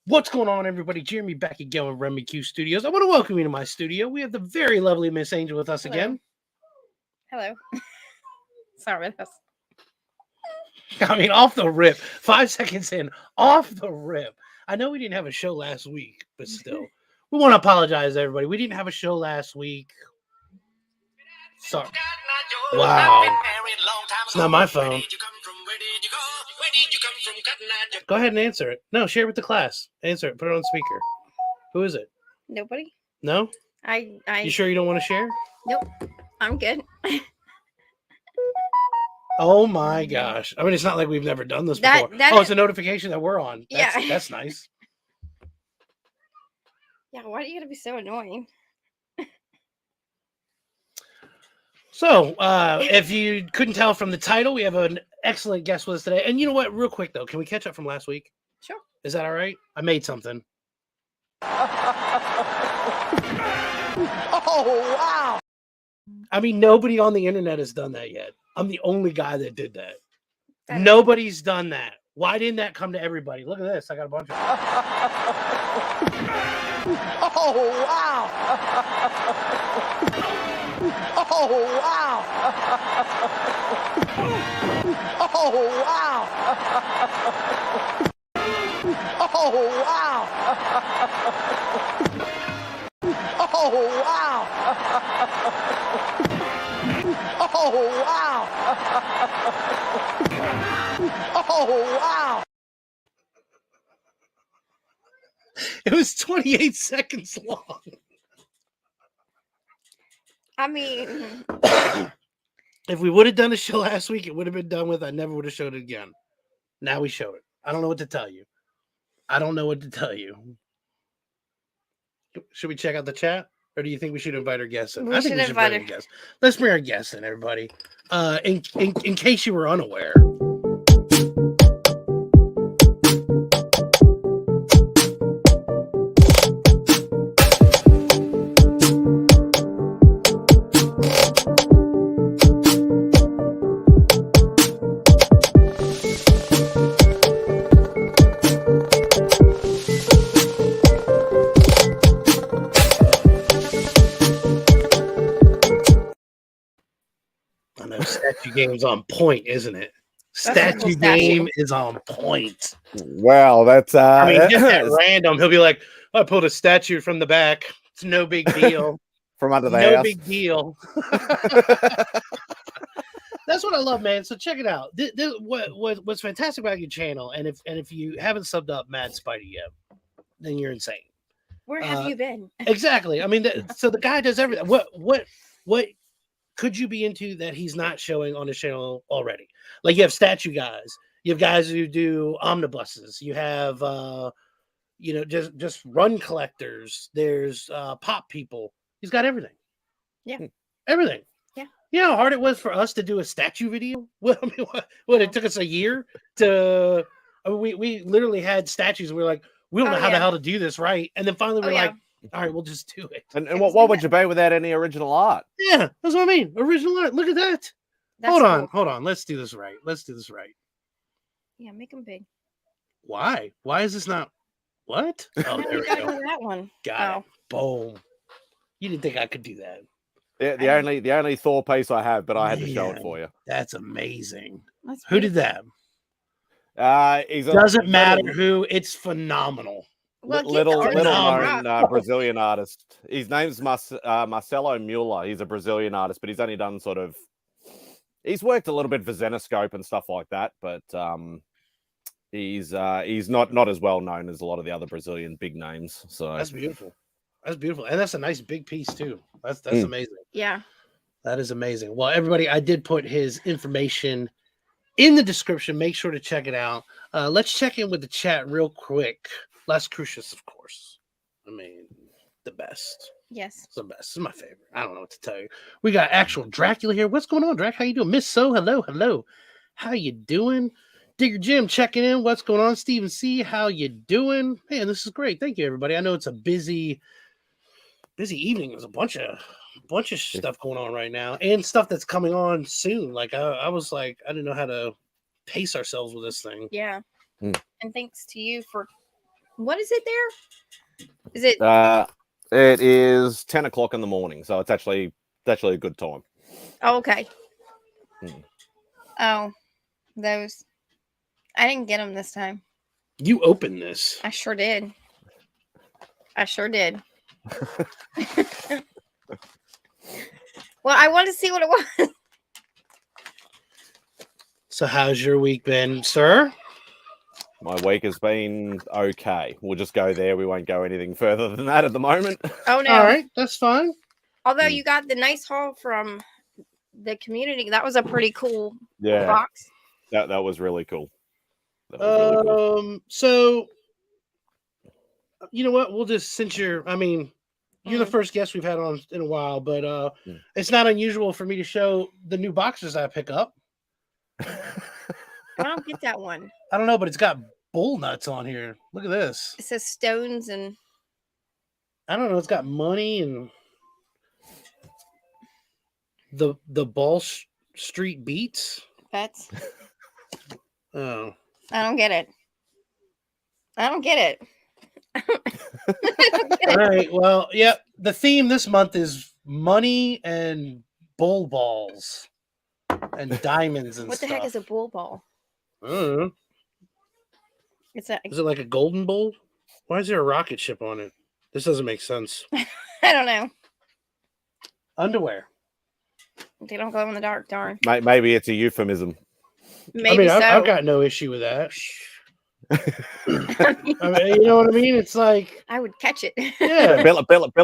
What's going on, everybody? Jeremy back again with Remy Q Studios. I want to welcome you to my studio. We have the very lovely Miss Angel with us again. Hello. Sorry, that's I mean, off the rip. 5 seconds in, off the rip. I know we didn't have a show last week, but still. We want to apologize, everybody. We didn't have a show last week. Sorry. Wow. It's not my phone. Go ahead and answer it. No, share it with the class. Answer it. Put it on speaker. Who is it? nobody. No? I You sure you don't want to share? Nope. I'm good. Oh my gosh. I mean, it's not like we've never done this before. It's a notification that we're on. That's nice. Yeah, why do you gotta be so annoying? So, if you couldn't tell from the title, we have an excellent guest with us today. And you know what? Real quick, though, can we catch up from last week? Sure. Is that all right? I made something. Oh, wow. I mean, nobody on the internet has done that yet. I'm the only guy that did that. Nobody's done that. Why didn't that come to everybody? Look at this. I got a bunch of Oh, wow. Oh, wow. Oh, wow. Oh, wow. Oh, wow. Oh, wow. Oh, wow. It was 28 seconds long. I mean, if we would have done a show last week, it would have been done with. I never would have showed it again. Now we show it. I don't know what to tell you. Should we check out the chat? Or do you think we should invite our guests in? I think we should bring our guests. Let's bring our guests in, everybody. In case you were unaware. Statue game's on point, isn't it? Statue game is on point. Well, that's I mean, just that random. He'll be like, I pulled a statue from the back. It's no big deal. From under the house. No big deal. That's what I love, man. So check it out. What's fantastic about your channel, and if you haven't subbed up Mad Spidey yet, then you're insane. Where have you been? Exactly. I mean, so the guy does everything. What could you be into that he's not showing on his channel already? Like, you have statue guys, you have guys who do omnibuses, you have just run collectors, there's pop people. He's got everything. Yeah. Everything. Yeah. You know how hard it was for us to do a statue video? What it took us a year to we literally had statues and we were like, we don't know how the hell to do this right. And then finally we're like, all right, we'll just do it. And what would you be without any original art? Yeah, that's what I mean. Original art. Look at that. Hold on. Let's do this right. Yeah, make them big. Why? Why is this not? What? Oh, there we go. That one. Got it. Boom. You didn't think I could do that? The only Thor piece I have, but I had to show it for you. That's amazing. Who did that? Doesn't matter who. It's phenomenal. Well, little known Brazilian artist. His name's Marcelo Mueller. He's a Brazilian artist, but he's only done he's worked a little bit for Zenoscope and stuff like that, but he's not as well known as a lot of the other Brazilian big names. So that's beautiful. And that's a nice big piece too. That's amazing. Yeah, that is amazing. Well, everybody, I did put his information in the description. Make sure to check it out. Let's check in with the chat real quick. Las Crucius, of course. I mean, the best. Yes. It's the best. It's my favorite. I don't know what to tell you. We got actual Dracula here. What's going on, Drac? How you doing? Miss So, hello. How you doing? Digger Jim checking in. What's going on? Steven C, how you doing? Man, this is great. Thank you, everybody. I know it's a busy evening. There's a bunch of stuff going on right now and stuff that's coming on soon. Like I was like, I didn't know how to pace ourselves with this thing. Yeah. And thanks to you for What is it there? Is it? It is 10 o'clock in the morning, so it's actually a good time. Oh, okay. Hmm. Oh, those. I didn't get them this time. You opened this. I sure did. I sure did. Well, I wanted to see what it was. So how's your week been, sir? My week has been okay. We'll just go there. We won't go anything further than that at the moment. Oh no! All right, that's fine. Although you got the nice haul from the community, that was a pretty cool box. That was really cool. That was really cool. So you know what? We'll just since you're the first guest we've had on in a while, but it's not unusual for me to show the new boxes I pick up. I don't get that one. I don't know, but it's got bull nuts on here. Look at this. It says stones and I don't know. It's got money and the Ball Street Beats. That's. Oh, I don't get it. I don't get it. All right. Well, yeah. The theme this month is money and bull balls and diamonds and what the stuff. heck is a bull ball? I don't know. It's a. Is it like a golden bull? Why is there a rocket ship on it? This doesn't make sense. I don't know. Underwear. They don't glow in the dark. Darn. Maybe it's a euphemism. Maybe so. I've got no issue with that. You know what I mean? It's like I would catch it. Yeah. Bill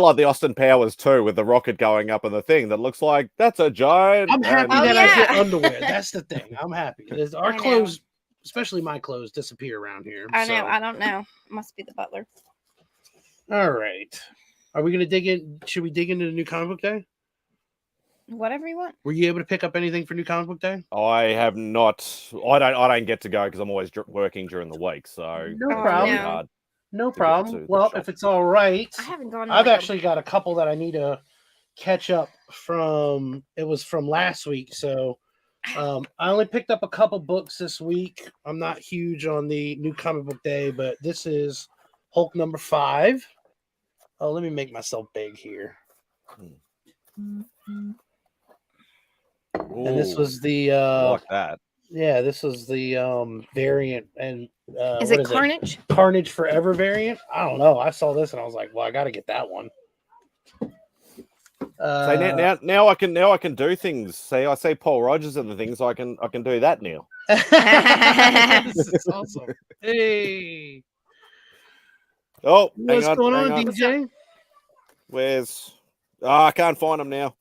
like the Austin Powers too, with the rocket going up and the thing that looks like that's a giant. I'm happy Oh, that yeah. I get underwear. That's the thing. I'm happy because our I know. clothes, especially my clothes, disappear around here. I know. so. I don't know. Must be the butler. All right. Are we going to dig in? Should we dig into the new comic book day? Whatever you want. Were you able to pick up anything for new comic book day? I have not. I don't get to go because I'm always working during the week. So No Oh, problem. no. hard. No to problem. get to the Well, shop. if it's all right, I haven't gone. In I've like actually got a couple that I need to catch up from. It was from last week, so I only picked up a couple books this week. I'm not huge on the new comic book day, but this is Hulk number 5. Oh, let me make myself big here. And this Ooh, was the I like that. yeah, this was the variant and Is what it Carnage? Carnage Forever variant? I don't know. I saw this and I was like, well, I got to get that one. So now I can do things. Say I say Paul Rogers and the things I can do that now. This is awesome. Hey, Oh, what's going on, hang DJ? Where's? Oh, I can't find them now.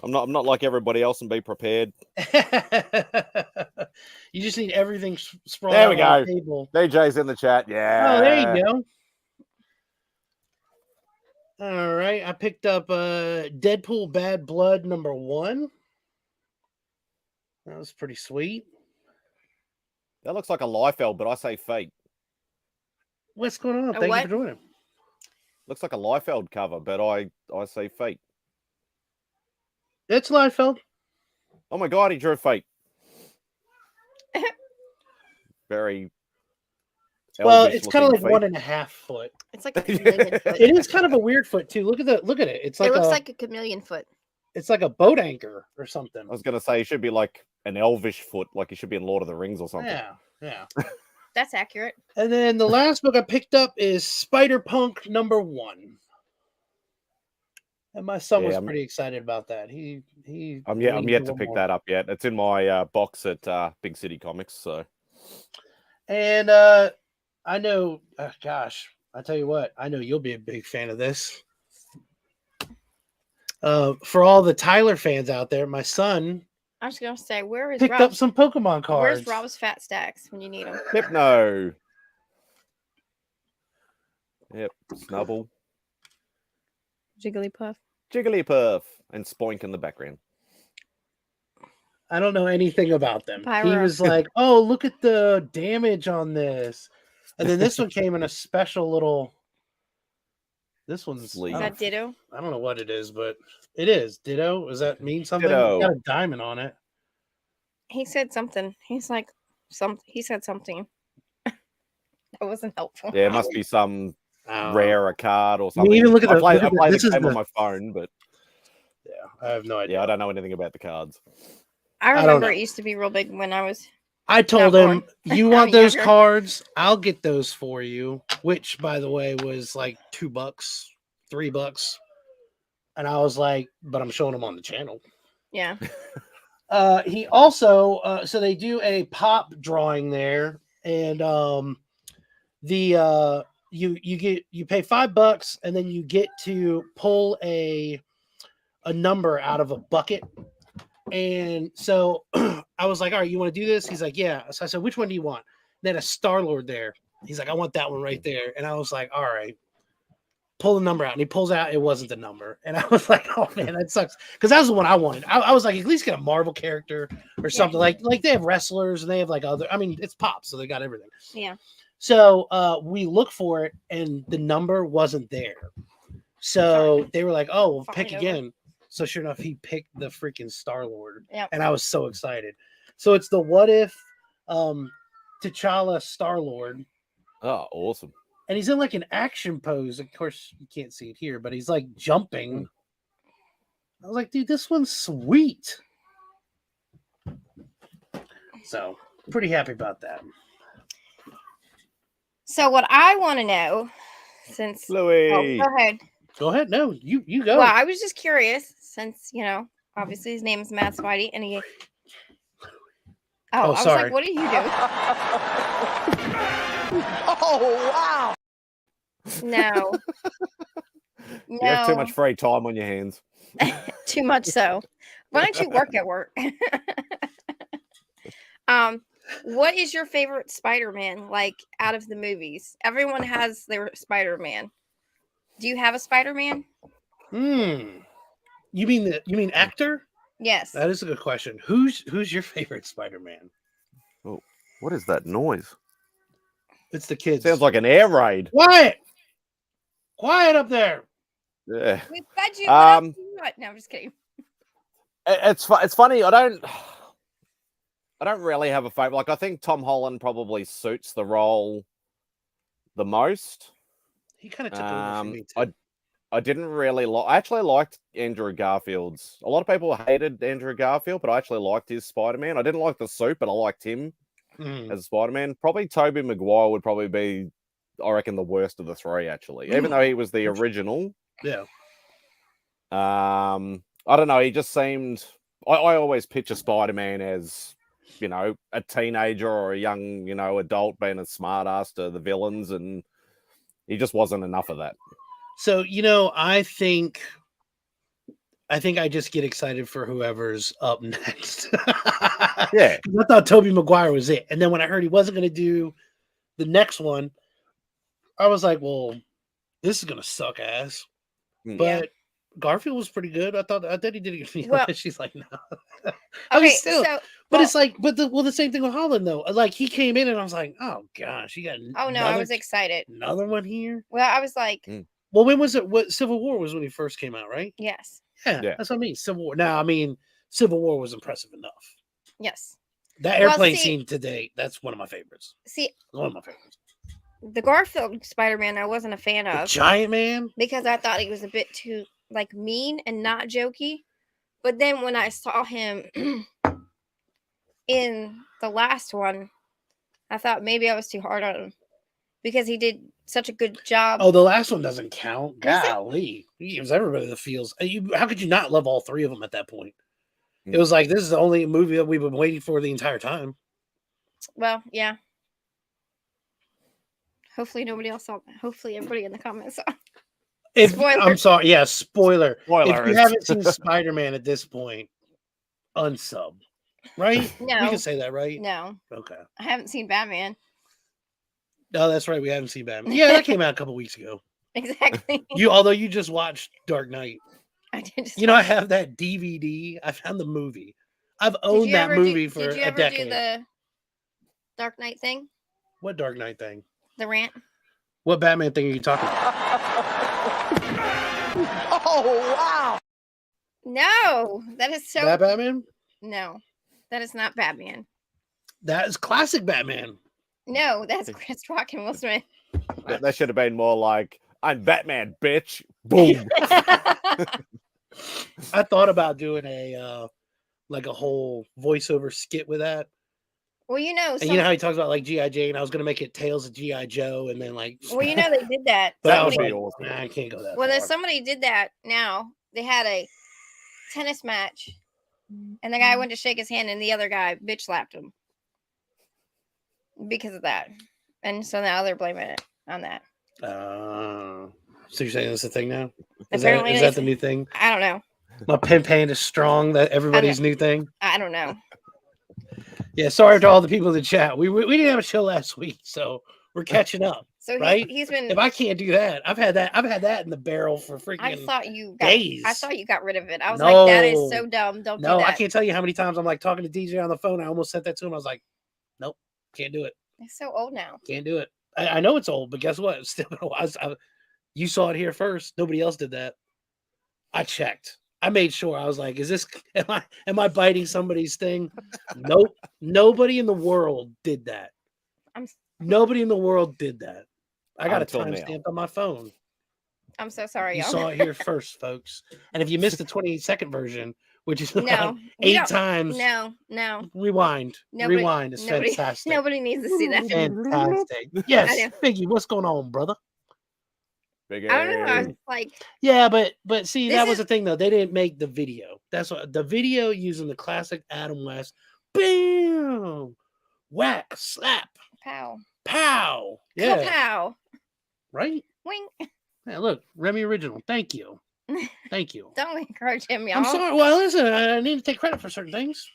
I'm not like everybody else and be prepared. You just need everything sprawled There out we on go. the table. DJ's in the chat. Yeah. Oh, there you go. All right, I picked up Deadpool Bad Blood number 1. That was pretty sweet. That looks like a Liefeld, but I say fake. What's going on? A Thank what? you for joining. Looks like a Liefeld cover, but I say fake. It's Liefeld. Oh my god, he drew fake. Very. Well, elvish it's kind of like looking 1.5 foot. It's like a chameleon foot. It is kind of a weird foot too. Look at it. It's like It looks like a chameleon foot. it's like a boat anchor or something. I was gonna say he should be like an elvish foot, like he should be in Lord of the Rings or something. Yeah. That's accurate. And then the last book I picked up is Spider-Punk number 1. And my son was pretty excited about that. I'm yet to pick that up yet. It's in my box at Big City Comics. So, and I know, gosh, I tell you what, I know you'll be a big fan of this. For all the Tyler fans out there, my son I was gonna say, where is picked Rob? up some Pokemon cards. Where's Rob's fat stacks when you need them? Hypno. Yep, Snubble, Jigglypuff. Jigglypuff, and Spoink in the background. I don't know anything about them. He Pyro. was like, "Oh, look at the damage on this," and then this one came in a special little. This one's Sleeve. Is that Ditto? I don't know what it is, but it is Ditto. Does that mean something? Ditto. It's got a diamond on it. He said something. He's like, he said something. That wasn't helpful. Yeah, it must be some I don't know. rarer card or I something. mean, even look at I the- play, look I at the- play this the is game on the- my phone, but Yeah, I have no idea. yeah, I don't know anything about the cards. I don't remember know. it used to be real big when I was. I told Not him, born. you I'm want those younger. cards? I'll get those for you. Which, by the way, was like $2, $3. And I was like, but I'm showing them on the channel. Yeah. He also, so they do a pop drawing there, and you pay $5, and then you get to pull a number out of a bucket. And so I was like, all right, you want to do this? He's like, yeah. So I said, which one do you want? Then a Star-Lord there. He's like, I want that one right there. And I was like, all right, pull the number out. And he pulls out, it wasn't the number. And I was like, oh man, that sucks. Because that was the one I wanted. I was like, at least get a Marvel character or something. Like they have wrestlers and they have like other, I mean, it's pop, so they got everything. Yeah. So we look for it and the number wasn't there. So they were like, oh, well, pick Falling over. again. So sure enough, he picked the freaking Star-Lord. Yep. And I was so excited. So it's the What If T'Challa Star-Lord. Oh, awesome. And he's in like an action pose. Of course, you can't see it here, but he's like jumping. I was like, dude, this one's sweet. So pretty happy about that. So what I want to know, since Louis. go ahead. Go ahead. No, you go. Well, I was just curious, since obviously his name is Mad Spidey, and he. I was sorry. like, what do you do? Oh, wow. No. You have too No. much free time on your hands. Too much so. Why don't you work at work? What is your favorite Spider-Man, like, out of the movies? Everyone has their Spider-Man. Do you have a Spider-Man? You mean actor? Yes. That is a good question. Who's your favorite Spider-Man? Oh, what is that noise? It's the kids. Sounds like an air raid. Quiet up there. Yeah. We fed you. What else do you want? No, I'm just kidding. It's funny. I don't really have a favorite. Like, I think Tom Holland probably suits the role the most. He kind of took over for me too. I didn't really like. I actually liked Andrew Garfield's. A lot of people hated Andrew Garfield, but I actually liked his Spider-Man. I didn't like the suit, but I liked him as a Spider-Man. Probably Tobey Maguire would probably be, I reckon, the worst of the three. Actually, even though he was the original. Yeah. I don't know. He just seemed. I always picture Spider-Man as, a teenager or a young, adult being a smartass to the villains, and he just wasn't enough of that. So, I think I just get excited for whoever's up next. Yeah. I thought Tobey Maguire was it. And then when I heard he wasn't going to do the next one, I was like, well, this is going to suck ass. But Garfield was pretty good. I thought he did it. Well, she's like, no. Okay, It's like, the same thing with Holland though. Like he came in and I was like, oh gosh, you got. Oh no, I was excited. Another one here. Well, I was like, well, when was it? What Civil War was when he first came out, right? yes. Yeah, that's what I mean. Civil War. Now, I mean, Civil War was impressive enough. Yes. That airplane scene today, that's one of my favorites. See, one of my favorites. The Garfield Spider-Man, I wasn't a fan of. The Giant Man? Because I thought he was a bit too mean and not jokey. But then when I saw him in the last one, I thought maybe I was too hard on him because he did such a good job. Oh, the last one doesn't count. Golly, he gives everybody the feels. How could you not love all three of them at that point? It was like, this is the only movie that we've been waiting for the entire time. Well, yeah. Hopefully nobody else saw that. Hopefully everybody in the comments saw. I'm sorry. Yeah, spoiler. Spoiler. If you haven't seen Spider-Man at this point, unsub. Right? No. We can say that, right? No. Okay. I haven't seen Batman. No, that's right. We haven't seen Batman. Yeah, that came out a couple weeks ago. Exactly. Although you just watched Dark Knight. I did. I have that DVD. I found the movie. I've owned that movie for a decade. Did you ever do the Dark Knight thing? What Dark Knight thing? The rant? What Batman thing are you talking about? Oh, wow. No, that is so. That Batman? No, that is not Batman. That is classic Batman. No, that's Chris Rock and Will Smith. That should have been more like, I'm Batman, bitch. Boom. I thought about doing a like a whole voiceover skit with that. Well, you know, And you know how he talks about like G.I. Jane? I was gonna make it Tales of G.I. Joe and then like well, you know, they did that. but I That was would like, be awesome. nah, I can't go that Well, far. somebody did that now. They had a tennis match, and the guy went to shake his hand, and the other guy bitch slapped him because of that. And so now they're blaming it on that. So you're saying that's the thing now? Is Apparently that the new thing? I don't know. My pen pan is strong. That everybody's new thing. I don't know. Yeah, sorry to all the people in the chat. We didn't have a show last week, so we're catching up. So right? he's been. If I can't do that, I've had that in the barrel for freaking I thought you got. days. I thought you got rid of it. I was like, that is so dumb. Don't do that. No, I can't tell you how many times I'm like talking to DJ on the phone. I almost sent that to him. I was like, nope, can't do it. It's so old now. Can't do it. I know it's old, but guess what? It's still, you saw it here first. Nobody else did that. I checked. I made sure. I was like, is this, am I biting somebody's thing? Nope. Nobody in the world did that. Nobody in the world did that. I got a timestamp on my phone. I'm so sorry, you y'all. saw it here first, folks. And if you missed the 28-second version, which is no, 8 times. No. Rewind. Rewind is fantastic. Nobody needs to see that. Fantastic. Yes. Biggie, what's going on, brother? I don't know. I was like, yeah, but see, that was the thing though. They didn't make the video. That's what the video using the classic Adam West. Bam, whack, slap, pow. Yeah, pow. Right? Wing. Yeah, look, Remy original. Thank you. Don't encourage him, y'all. I'm sorry. Well, listen, I need to take credit for certain things.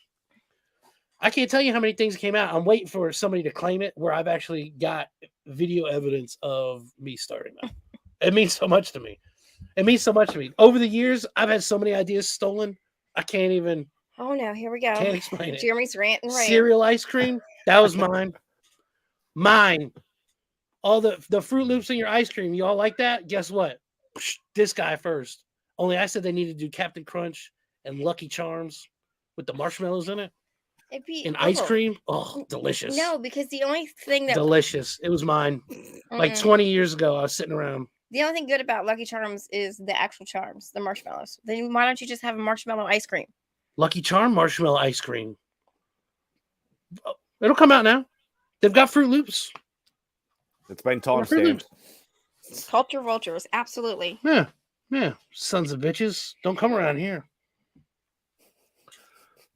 I can't tell you how many things came out. I'm waiting for somebody to claim it where I've actually got video evidence of me starting that. It means so much to me. It means so much to me. Over the years, I've had so many ideas stolen. I can't even. Oh no! Here we go. Can't explain it. Jeremy's rant and rant. Cereal ice cream. That was mine. Mine. All the Fruit Loops in your ice cream. You all like that? Guess what? This guy first. Only I said they needed to do Captain Crunch and Lucky Charms with the marshmallows in it. Ice cream. Oh, delicious. No, because the only thing that delicious. It was mine. Like 20 years ago, I was sitting around. The only thing good about Lucky Charms is the actual charms, the marshmallows. Then why don't you just have a marshmallow ice cream? Lucky Charm marshmallow ice cream. It'll come out now. They've got Fruit Loops. It's been time stamped. Culture vultures, absolutely. Yeah. Sons of bitches. Don't come around here.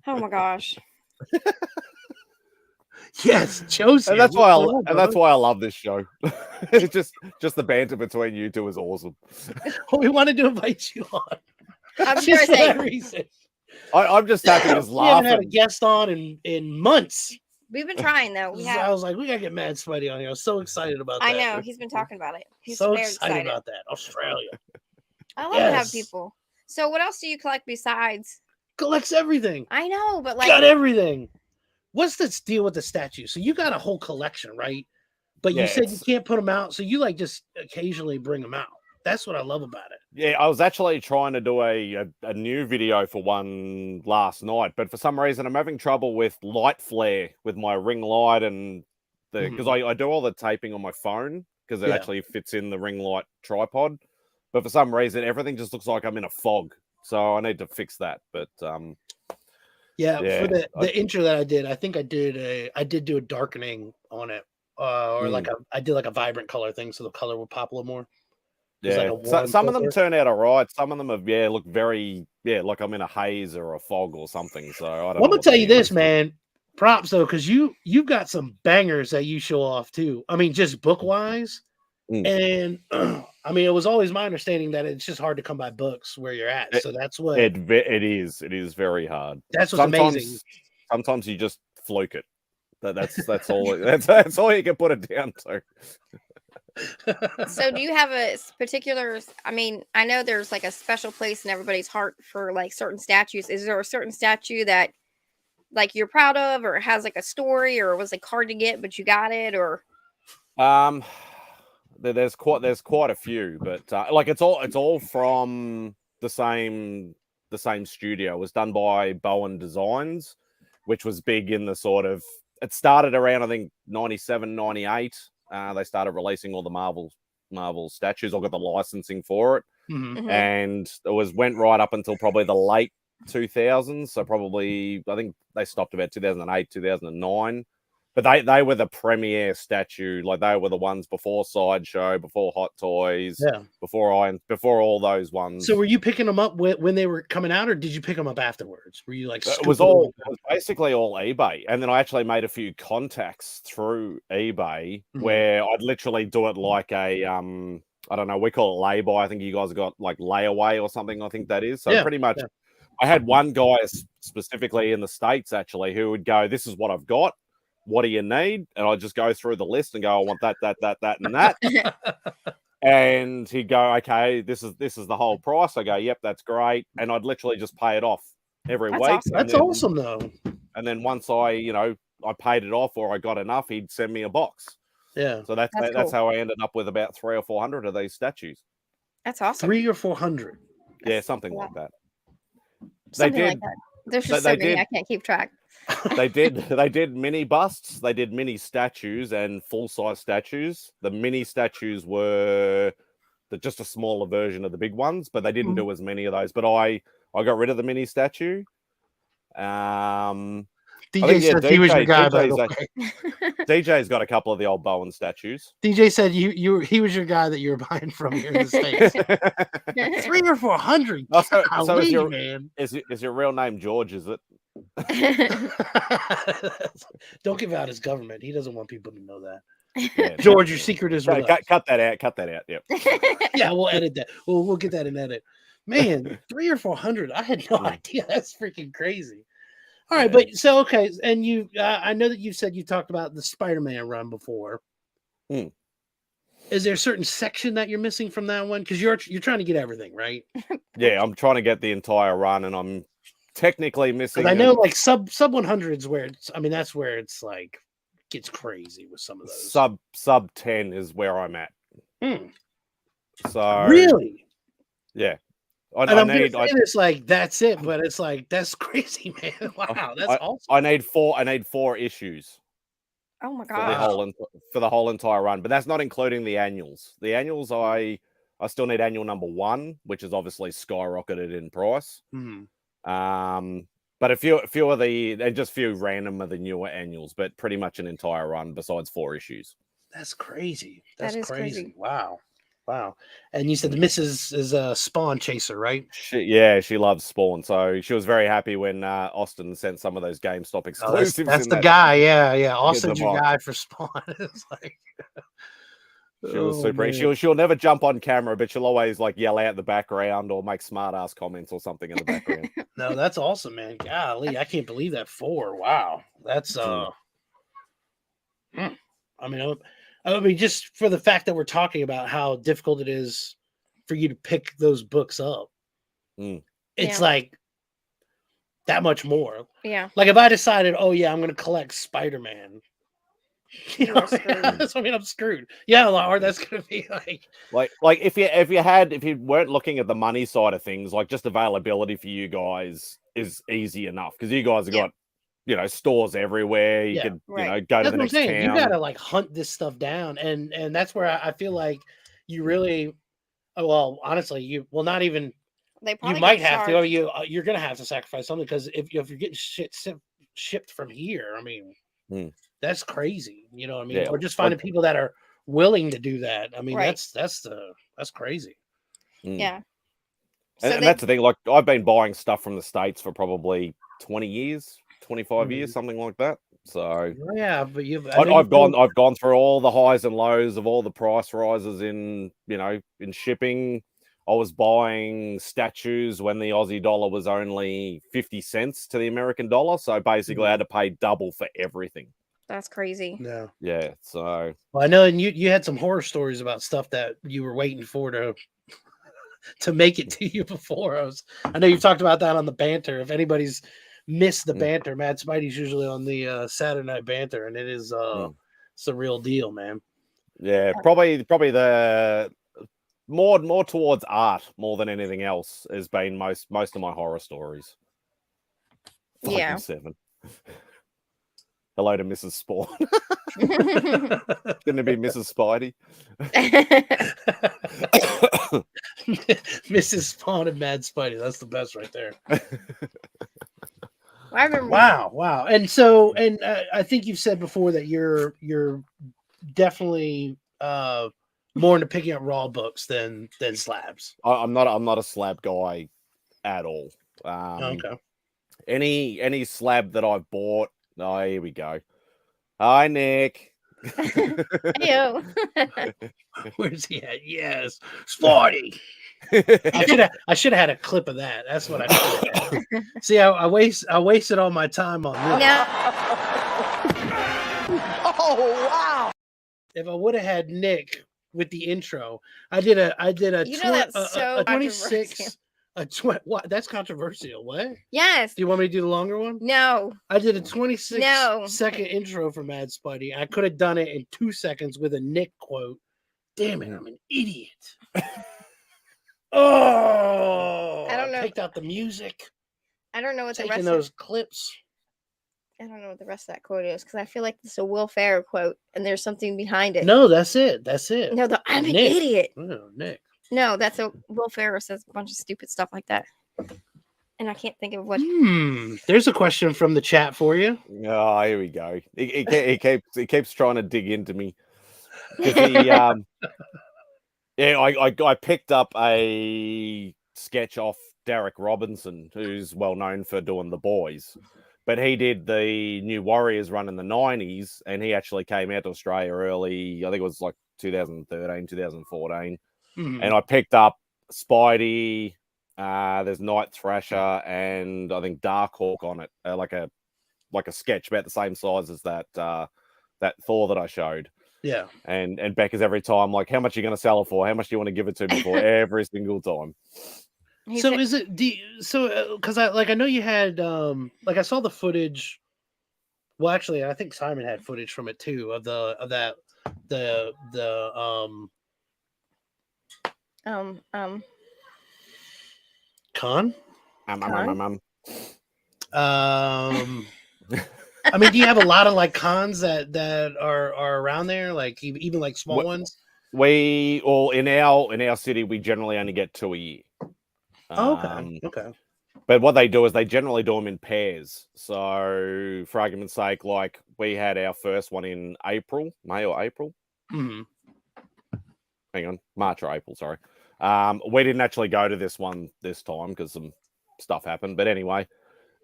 Oh my gosh. Yes, Josie. And that's why I love this show. It's just the banter between you two is awesome. We wanted to invite you on. I'm sure for that reason. I'm just happy to just laugh. We haven't had a guest on in months. We've been trying though. I was like, we gotta get Mad Spidey on here. I was so excited about that. I know he's been talking about it. He's so very excited about that. Australia. I love to have people. So what else do you collect besides? Collects everything. I know, but like got everything. What's the deal with the statue? So you got a whole collection, right? But you said you can't put them out, so you like just occasionally bring them out. That's what I love about it. Yeah, I was actually trying to do a new video for one last night, but for some reason I'm having trouble with light flare with my ring light and because I do all the taping on my phone because it actually fits in the ring light tripod. But for some reason everything just looks like I'm in a fog. So I need to fix that. But for the intro that I did, I think I did do a darkening on it. Or I did like a vibrant color thing so the color would pop a little more. Yeah, like some of them turn out all right. Some of them have look very like I'm in a haze or a fog or something. So I don't know. I'm gonna tell you this, man. Props though, because you've got some bangers that you show off too. I mean, just book wise. And I mean, it was always my understanding that it's just hard to come by books where you're at. So that's what it is. It is very hard. That's what's amazing. Sometimes you just fluke it. That's all. That's all you can put it down to. So do you have a particular, I mean, I know there's like a special place in everybody's heart for like certain statues. Is there a certain statue that like you're proud of or has like a story or was like hard to get but you got it or there's quite a few, but like it's all from the same studio. It was done by Bowen Designs, which was big in the sort of it started around, I think, 97, 98. They started releasing all the Marvel statues. I got the licensing for it. Mhm. And it went right up until probably the late 2000s. So probably, I think they stopped about 2008, 2009. But they were the premier statue. Like, they were the ones before Sideshow, before Hot Toys, Yeah. before all those ones. So were you picking them up when they were coming out, or did you pick them up afterwards? Were you like, It was basically all eBay. And then I actually made a few contacts through eBay where I'd literally do it like a, I don't know, we call it lay-by. I think you guys have got like layaway or something, I think that is. So pretty much, I had one guy specifically in the States actually who would go, this is what I've got. What do you need? And I'd just go through the list and go, I want that, and that. And he'd go, okay, this is the whole price. I go, yep, that's great. And I'd literally just pay it off every week. Awesome. That's awesome, though. And then once I paid it off or I got enough, he'd send me a box. Yeah. So that's cool. how I ended up with about 300 or 400 of these statues. That's awesome. 300 or 400. Yeah, something like that. Something like that. There's just so many I can't keep track. They did mini busts, they did mini statues and full-size statues. The mini statues were just a smaller version of the big ones, but they didn't do as many of those. But I got rid of the mini statue. DJ said he was your guy, by the way. DJ's got a couple of the old Bowen statues. DJ said he was your guy that you were buying from here in the States. 300 or 400. So is your real name George, is it? Don't give out his government. He doesn't want people to know that. Yeah, George, your secret is with us. Cut that out. Yep. Yeah, we'll edit that. We'll get that in edit. Man, 300 or 400. I had no idea. That's freaking crazy. All right, but so okay, and you, I know that you said you talked about the Spider-Man run before. Is there a certain section that you're missing from that one? Because you're trying to get everything, right? Yeah, I'm trying to get the entire run, and I'm technically missing. I know, like sub 100s where that's where it's like gets crazy with some of those. Sub 10 is where I'm at. So really, yeah. I'm gonna say this like that's it, but it's like that's crazy, man. Wow, that's awesome. I need 4 issues. Oh my god! For the whole entire run, but that's not including the annuals. The annuals, I still need annual number 1, which is obviously skyrocketed in price. But a few of just few random of the newer annuals, but pretty much an entire run besides 4 issues. That's crazy. That's that is crazy. Wow. And you said the missus is a Spawn chaser, right? She loves Spawn. So she was very happy when Austin sent some of those GameStop exclusives. That's the guy. Yeah. Austin's your guy for Spawn. It's like she was super. Man. She'll never jump on camera, but she'll always like yell out the background or make smart ass comments or something in the background. No, that's awesome, man. Golly, I can't believe that 4. Wow. That's I mean, just for the fact that we're talking about how difficult it is for you to pick those books up, it's like that much more. Yeah. Like if I decided, I'm going to collect Spider-Man, I'm screwed. Yeah, Laura, that's going to be like if you weren't looking at the money side of things, like just availability for you guys is easy enough because you guys have got. Stores everywhere. You could, go to the next town. You gotta like hunt this stuff down, and that's where I feel like you really, honestly, you will not even. You might have to. You're gonna have to sacrifice something because if you're getting shit shipped from here, I mean, that's crazy. You know what I mean? Or just finding people that are willing to do that. I mean, that's crazy. Yeah. And that's the thing. Like I've been buying stuff from the States for probably 20 years. 25 years, something like that. So but I've gone through all the highs and lows of all the price rises in shipping. I was buying statues when the Aussie dollar was only 50 cents to the American dollar. So basically I had to pay double for everything. That's crazy. Yeah. So I know, and you had some horror stories about stuff that you were waiting for to make it to you before. I know you've talked about that on the banter. If anybody's missed the banter, Mad Spidey's usually on the Saturday Night Banter, and it is it's a real deal, man. Yeah, probably the more towards art more than anything else has been most of my horror stories. 5 and 7. Hello to Mrs. Spawn. Going to be Mrs. Spidey. Mrs. Spawn and Mad Spidey. That's the best right there. I remember. Wow. And so, I think you've said before that you're definitely more into picking up raw books than slabs. I'm not a slab guy at all. Okay. Any slab that I've bought. Oh, here we go. Hi, Nick. Ew. Where's he at? Yes, Spidey. I should have had a clip of that. That's what I should have had. See, I wasted all my time on this. Yeah. Oh, wow. If I would have had Nick with the intro, I did a You know that's so 26 what? That's controversial. What? Yes. Do you want me to do the longer one? No. I did a 26 No. second intro for Mad Spidey. I could have done it in 2 seconds with a Nick quote. Damn it, I'm an idiot. Oh, I don't know. Picked out the music, I don't know what the taking rest. those clips. I don't know what the rest of that quote is because I feel like it's a Will Ferrell quote and there's something behind it. No, that's it. That's it. No, I'm an Nick. idiot. Oh, Nick. No, that's a Will Ferrell says a bunch of stupid stuff like that, and I can't think of what. There's a question from the chat for you. Oh, here we go. He keeps trying to dig into me. Yeah, I picked up a sketch off Derek Robinson, who's well known for doing The Boys, but he did the New Warriors run in the 90s, and he actually came out to Australia early. I think it was like 2013, 2014. Mhm. And I picked up Spidey. There's Night Thrasher, and I think Darkhawk on it, like a sketch about the same size as that Thor that I showed. Yeah. And Becca's every time like, how much are you going to sell it for? How much do you want to give it to me for? Every single time. So is it because I know you had I saw the footage. Well, actually, I think Simon had footage from it too of the con. I mean, do you have a lot of like cons that are around there, like even like small ones? We all in our city, we generally only get 2 a year. Okay. But what they do is they generally do them in pairs. So, for argument's sake, like we had our first one in May or April. Mm-hmm. Hang on, March or April, sorry. We didn't actually go to this one this time because some stuff happened. But anyway,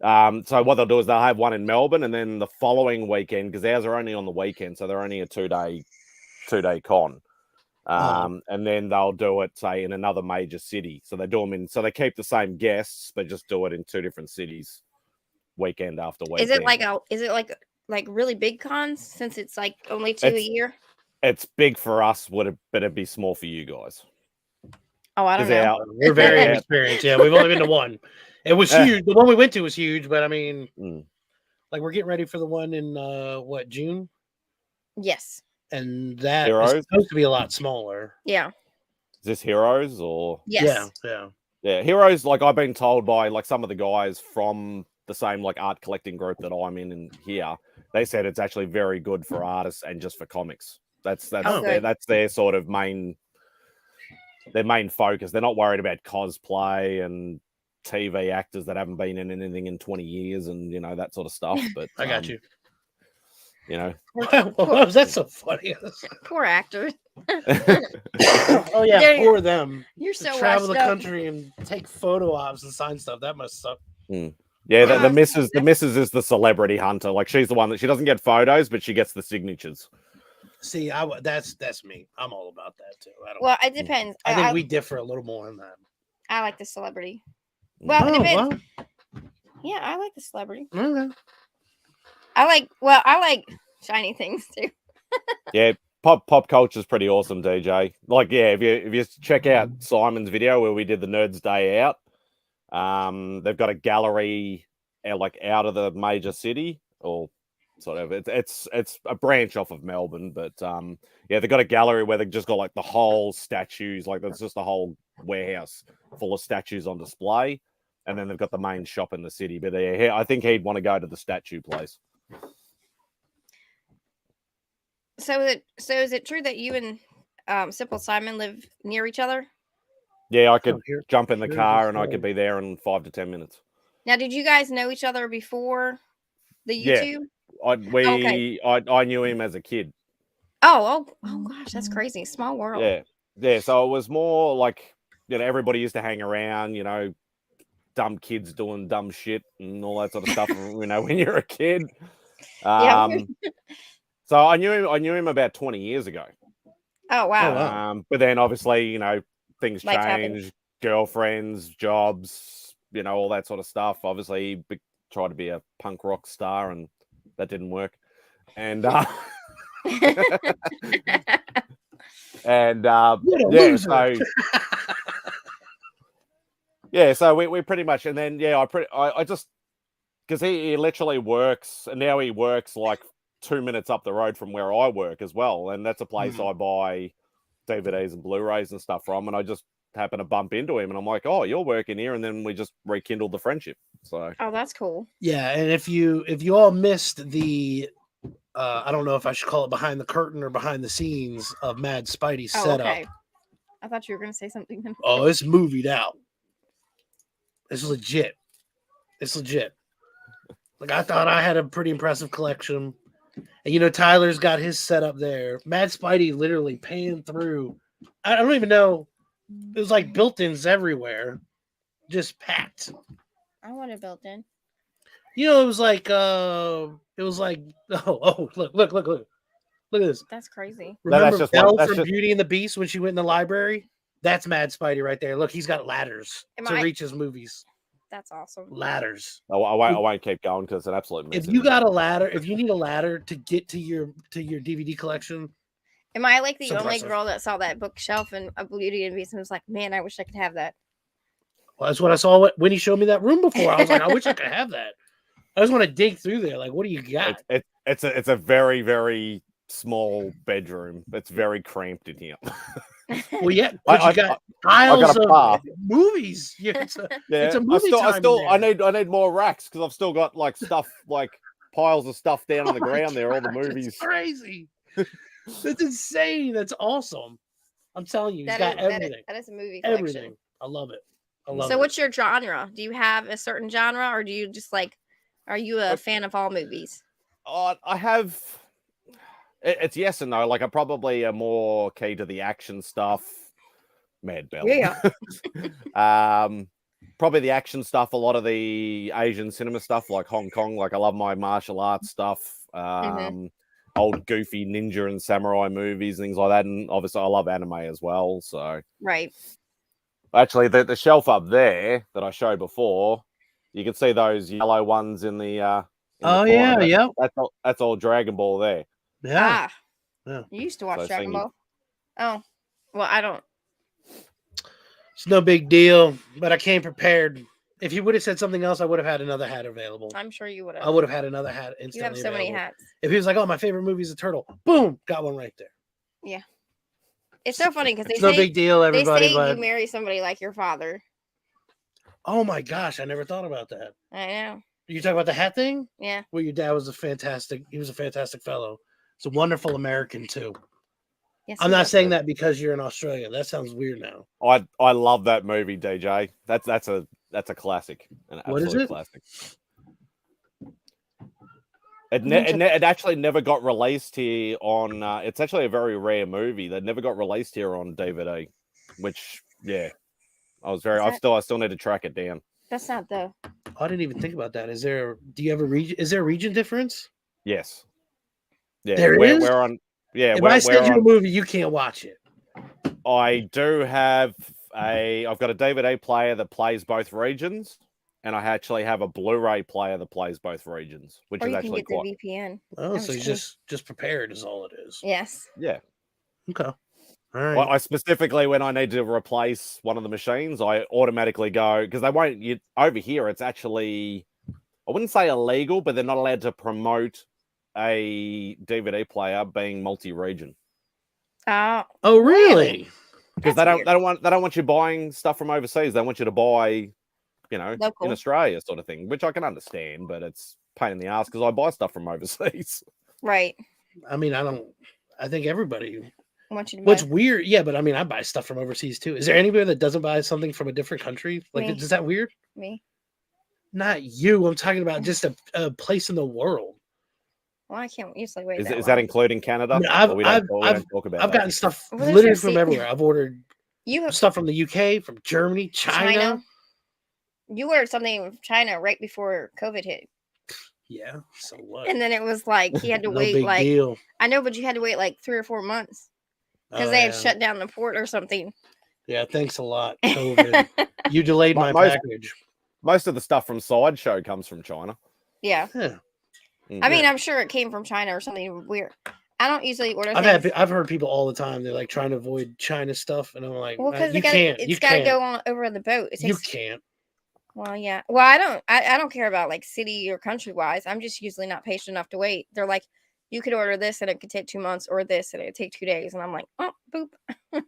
so what they'll do is they'll have one in Melbourne, and then the following weekend, because ours are only on the weekend, so they're only a 2-day con. And then they'll do it, say, in another major city. So they do them so they keep the same guests, but just do it in 2 different cities, weekend after weekend. Is it like really big cons since it's like only 2 a year? It's big for us, but it'd be small for you guys. Oh, I don't know. We're very inexperienced. Yeah, we've only been to one. It was huge. The one we went to was huge, but I mean, like we're getting ready for the one in June? Yes. And that Heroes? is supposed to be a lot smaller. Yeah. Is this Heroes or? Yes. Yeah. Heroes, like I've been told by like some of the guys from the same like art collecting group that I'm in here, they said it's actually very good for artists and just for comics. That's their sort of main focus. They're not worried about cosplay and TV actors that haven't been in anything in 20 years and that sort of stuff. But I got you. Poor, that's so funny. Poor actors. Oh yeah, poor them. You're so travel the country and take photo ops and sign stuff. That must suck. Yeah, the missus is the celebrity hunter. Like she's the one that she doesn't get photos, but she gets the signatures. See, that's me. I'm all about that too. It depends. I think we differ a little more on that. I like the celebrity. Well, it depends. Wow. Yeah, I like the celebrity. Okay. I like shiny things too. Yeah, pop culture is pretty awesome, DJ. Like, yeah, if you check out Simon's video where we did the Nerds Day Out, they've got a gallery out of the major city, or sort of it's a branch off of Melbourne, but yeah, they've got a gallery where they've just got like the whole statues, like there's just a whole warehouse full of statues on display, and then they've got the main shop in the city. But I think he'd want to go to the statue place. So is it true that you and Simple Simon live near each other? Yeah, I could Oh, here- jump in the here's car the and I could phone. be there in 5 to 10 minutes. Now, did you guys know each other before the Yeah. YouTube? I knew him as a kid. Oh gosh, that's crazy. Small world. Yeah. So it was more like, everybody used to hang around, dumb kids doing dumb shit and all that sort of stuff. When you're a kid. Yeah. So I knew him about 20 years ago. Oh wow. wow. But then obviously, things Life happens. change, girlfriends, jobs, all that sort of stuff. Obviously, he tried to be a punk rock star, and that didn't work. And and so we pretty much, and then I just, because he literally works, and now he works like 2 minutes up the road from where I work as well, and that's a place I buy DVDs and Blu-rays and stuff from, and I just happen to bump into him, and I'm like, oh, you're working here, and then we just rekindled the friendship. So Oh, that's cool. Yeah, and if you all missed the I don't know if I should call it behind the curtain or behind the scenes of Mad Spidey Oh, setup. okay. I thought you were going to say something. Oh, it's movied out. It's legit. It's legit. Like, I thought I had a pretty impressive collection. And, Tyler's got his setup there. Mad Spidey literally panned through. I don't even know. It was like built-ins everywhere. Just packed. I want a built-in. It was like, oh, look at this. That's crazy. Remember that's Belle just from Beauty and the Beast when she went in the library? That's Mad Spidey right there. Look, he's got ladders to reach his movies. That's awesome. Ladders. I won't keep going because it's an absolute mess. If you got a ladder, if you need a ladder to get to your DVD collection, am I like the it's only impressive. girl that saw that bookshelf in a Beauty and the Beast and was like, man, I wish I could have that? Well, that's what I saw when he showed me that room before. I was like, I wish I could have that. I just want to dig through there. Like, what do you got? It's a very, very small bedroom. It's very cramped in here. Well, yeah, you got aisles of movies. Yeah, it's a movie I need more racks because I've still got like stuff, like piles of stuff down on the ground there. All the movies. It's crazy. That's insane. That's awesome. I'm telling you, he's got everything. That is a movie collection. Everything. I love it. So what's your genre? Do you have a certain genre, or do you just are you a fan of all movies? I have. It's yes and no. Like, I probably am more key to the action stuff. Mad Bell. Yeah. Probably the action stuff. A lot of the Asian cinema stuff, like Hong Kong. Like, I love my martial arts stuff. Old goofy ninja and samurai movies, things like that. And obviously, I love anime as well. So right. Actually, the shelf up there that I showed before, you can see those yellow ones in the. Yeah. That's all Dragon Ball there. Yeah. You used to watch Dragon Ball. Oh, well, I don't. It's no big deal, but I came prepared. If you would have said something else, I would have had another hat available. I'm sure you would have. I would have had another hat instantly. You have so many hats. If he was like, "Oh, my favorite movie is a turtle," boom, got one right there. Yeah, it's so funny because it's no big deal. Everybody, they say you marry somebody like your father. Oh my gosh, I never thought about that. I know. You talking about the hat thing? Yeah. Well, your dad was he was a fantastic fellow. He's a wonderful American too. Yes, I'm not saying that because you're in Australia. That sounds weird now. I love that movie, DJ. That's a classic. An absolute what is it? Classic. It actually never got released here on. It's actually a very rare movie that never got released here on DVD. Which, yeah, I still need to track it down. That's not the. I didn't even think about that. Is there a region difference? Yes. Yeah, there is. We're on. Yeah, if I send you a movie, you can't watch it. I do have I've got a DVD player that plays both regions, and I actually have a Blu-ray player that plays both regions, which is actually quite. The VPN. Oh, so you just prepared is all it is. Yes. Yeah. Okay. All right. Well, I specifically, when I need to replace one of the machines, I automatically go because they won't. Over here, it's actually, I wouldn't say illegal, but they're not allowed to promote a DVD player being multi-region. Oh, really? Because they don't want you buying stuff from overseas. They want you to buy, local. In Australia, sort of thing, which I can understand, but it's a pain in the ass because I buy stuff from overseas. Right. I mean, I I think everybody. I want you to What's buy weird? Yeah, but I mean, I buy stuff from overseas too. Is there anybody that doesn't buy something from a different country? Like, Me. is that weird? me. Not you. I'm talking about just a place in the world. Well, I can't usually wait Is that that long. including Canada? I mean, Or we don't talk about I've that. gotten stuff Well, there's literally no from se- everywhere. I've ordered You have stuff from the UK, from Germany, China. You ordered something from China right before COVID hit. Yeah. So what? And then it was like he had to No wait big like deal. I know, but you had to wait like 3 or 4 months because Oh, they had yeah. shut down the port or something. Yeah. Thanks a lot, COVID. You delayed my Most- package. Most of the stuff from Sideshow comes from China. Yeah. Yeah. I mean, Yeah. I'm sure it came from China or something weird. I don't usually order I've things. heard people all the time. They're like trying to avoid China stuff, and I'm like, Well, because you can't. it's You got to can't. go on over the boat. It You takes, can't. well, yeah. Well, I don't care about like city or country wise. I'm just usually not patient enough to wait. They're like, you could order this and it could take 2 months, or this and it could take 2 days, and I'm like, oh, boop. Are you What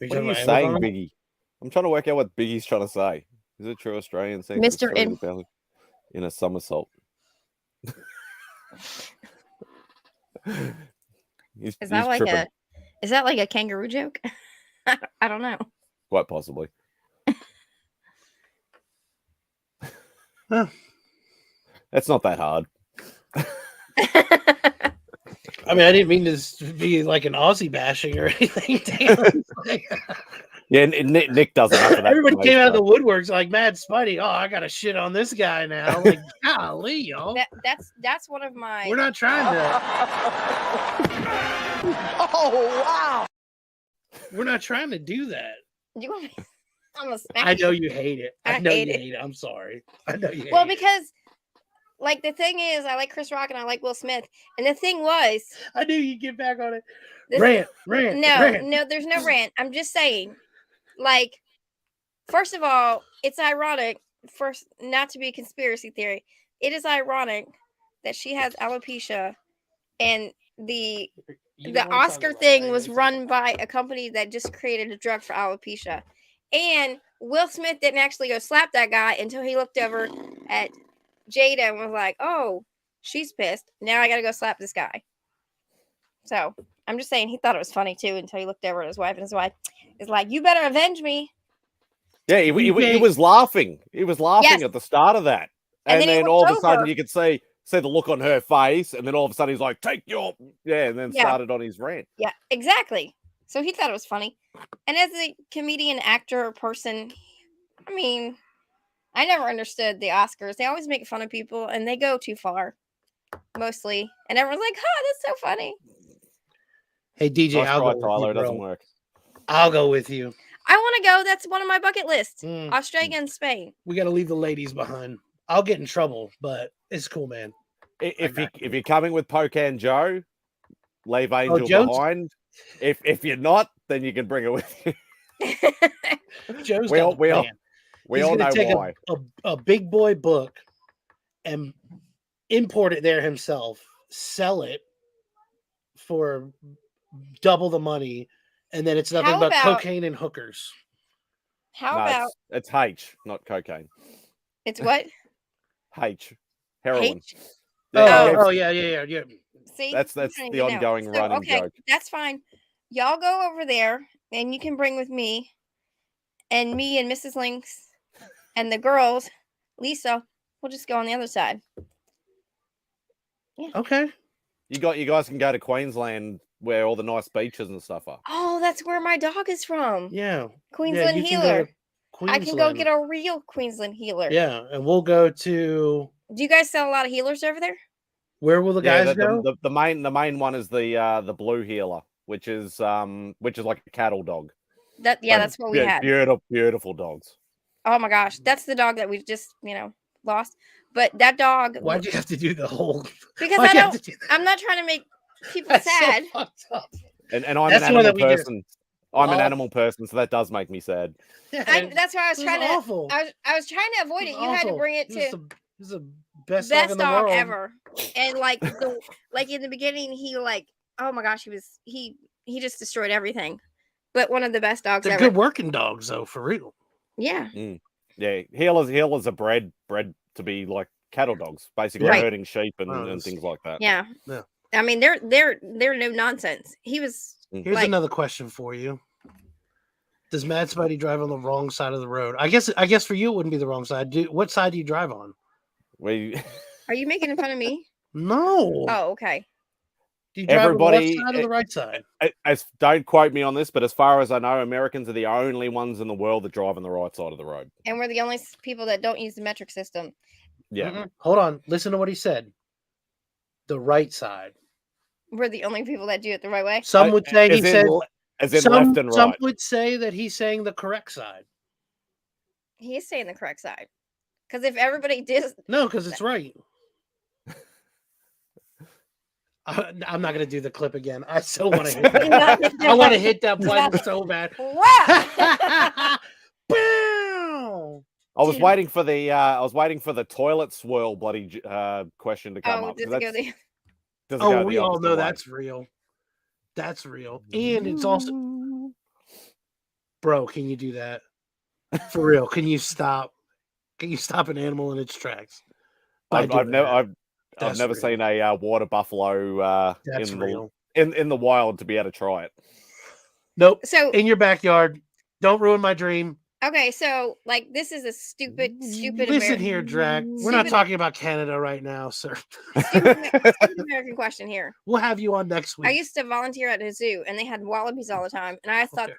are talking you about saying, Amazon? Biggie? I'm trying to work out what Biggie's trying to say. Is it true Australian sex Mr. is thrown belly in a somersault? He's Is that like tripping, is that like a kangaroo joke? I don't know. quite possibly. Huh. It's not that hard. I mean, I didn't mean to be like an Aussie bashing or anything. Damn. Yeah, Nick does enough of that. Everybody for came out of most the woodworks like Mad Spidey. Oh, I got to shit on this guy now. Like, golly, y'all. That's one of my. We're not trying to. Oh, wow. We're not trying to do that. You want me? I'm gonna smack I know you. you hate it. I I know hate you it. hate it. I'm sorry. I know you. Well, hate because like the thing is, I like Chris Rock and I like Will Smith, and the thing was, it. I knew you'd get back on it. the Rant. no, there's no rant. I'm just saying, like, first of all, it's ironic. First, not to be a conspiracy theory, it is ironic that she has alopecia, and the Oscar thing was run by a company that just created a drug for alopecia. And Will Smith didn't actually go slap that guy until he looked over at Jada and was like, oh, she's pissed. Now I got to go slap this guy. So I'm just saying he thought it was funny too until he looked over at his wife, and his wife is like, you better avenge me. Yeah, he was laughing. He was laughing Yes. at the start of that. And And then he then all of a looked sudden over. you could see the look on her face. And then all of a sudden he's like, take your... Yeah, and then Yeah. started on his rant. Yeah, exactly. So he thought it was funny. And as a comedian, actor, person, I mean, I never understood the Oscars. They always make fun of people and they go too far, mostly. And everyone's like, oh, that's so funny. Hey, DJ, Nice I'll try, go with Tyler. you, It doesn't bro. work. I'll go with you. I want to go. That's one of my bucket lists. Mm. Australia and Spain. We got to leave the ladies behind. I'll get in trouble, but it's cool, man. If got you're coming with Pocan Joe, leave Angel Joe's- behind. If you're not, then you can bring her with you. Joe's We got all- the we all- plan. We He's all gonna know take why. a big boy book and import it there himself, sell it for double the money, and then it's nothing How but about- cocaine and hookers. How No, about it's H, not cocaine. it's what? H, heroin. H? Yeah, Oh, yeah. See, That's you the don't even know. ongoing running okay, joke. that's fine. Y'all go over there, and you can bring with me, and me and Mrs. Lynx, and the girls, Lisa. We'll just go on the other side. Okay. You guys can go to Queensland where all the nice beaches and stuff are. Oh, that's where my dog is from. Yeah. Queensland you can go healer. to I can go Queensland. get a real Queensland healer. Yeah, and we'll go to Do you guys sell a lot of healers over there? where will the guys go? The main one is the blue healer, which is like a cattle dog. That's what we had. Beautiful dogs. Oh my gosh, that's the dog that we've just lost. But that dog, Why'd you have to do the whole? because why'd I you have don't. to do that? I'm not trying to make people That's so sad. fucked up. And I'm That's an the one animal that we did. person. I'm an Well- animal person, so that does make me sad. Yeah, That's why I was it trying to. awful. I was trying to avoid it. You had to Awful. bring it This to is the best dog in best the dog world. ever. And like in the beginning, he oh my gosh, he just destroyed everything. But one of the best dogs They're ever. good working dogs, though, for real. Yeah. Yeah, healers are bred to be like cattle dogs, basically Right. herding sheep and Wow, that's- things like that. Yeah. I mean, they're no nonsense. He was. Here's like, another question for you. Does Mad Spidey drive on the wrong side of the road? I guess for you it wouldn't be the wrong side. What side do you drive on? Are you making fun of me? No. Oh, okay. Do you drive Everybody, on the left side or the right side? Don't quote me on this, but as far as I know, Americans are the only ones in the world that drive on the right side of the road. And we're the only people that don't use the metric system. Yeah. Mm-mm. Hold on. Listen to what he said. The right side. We're the only people that do it the right way. Some would say he said. As in left and right. Some would say that he's saying the correct side. He is saying the correct side. Because if everybody did... No, because it's right. I'm not going to do the clip again. I still want to hit that. I want to hit that button so bad. Boom! I was waiting for the toilet swirl bloody question to come up. We all know that's real. That's real. And it's also, bro, can you do that? For real. Can you stop an animal in its tracks? I've never seen a water buffalo in the wild to be able to try it. Nope. So in your backyard. Don't ruin my dream. Okay, so like this is a stupid. Listen here, Drac. We're not talking about Canada right now, sir. Stupid American question here. We'll have you on next week. I used to volunteer at a zoo, and they had wallabies all the time, and I thought,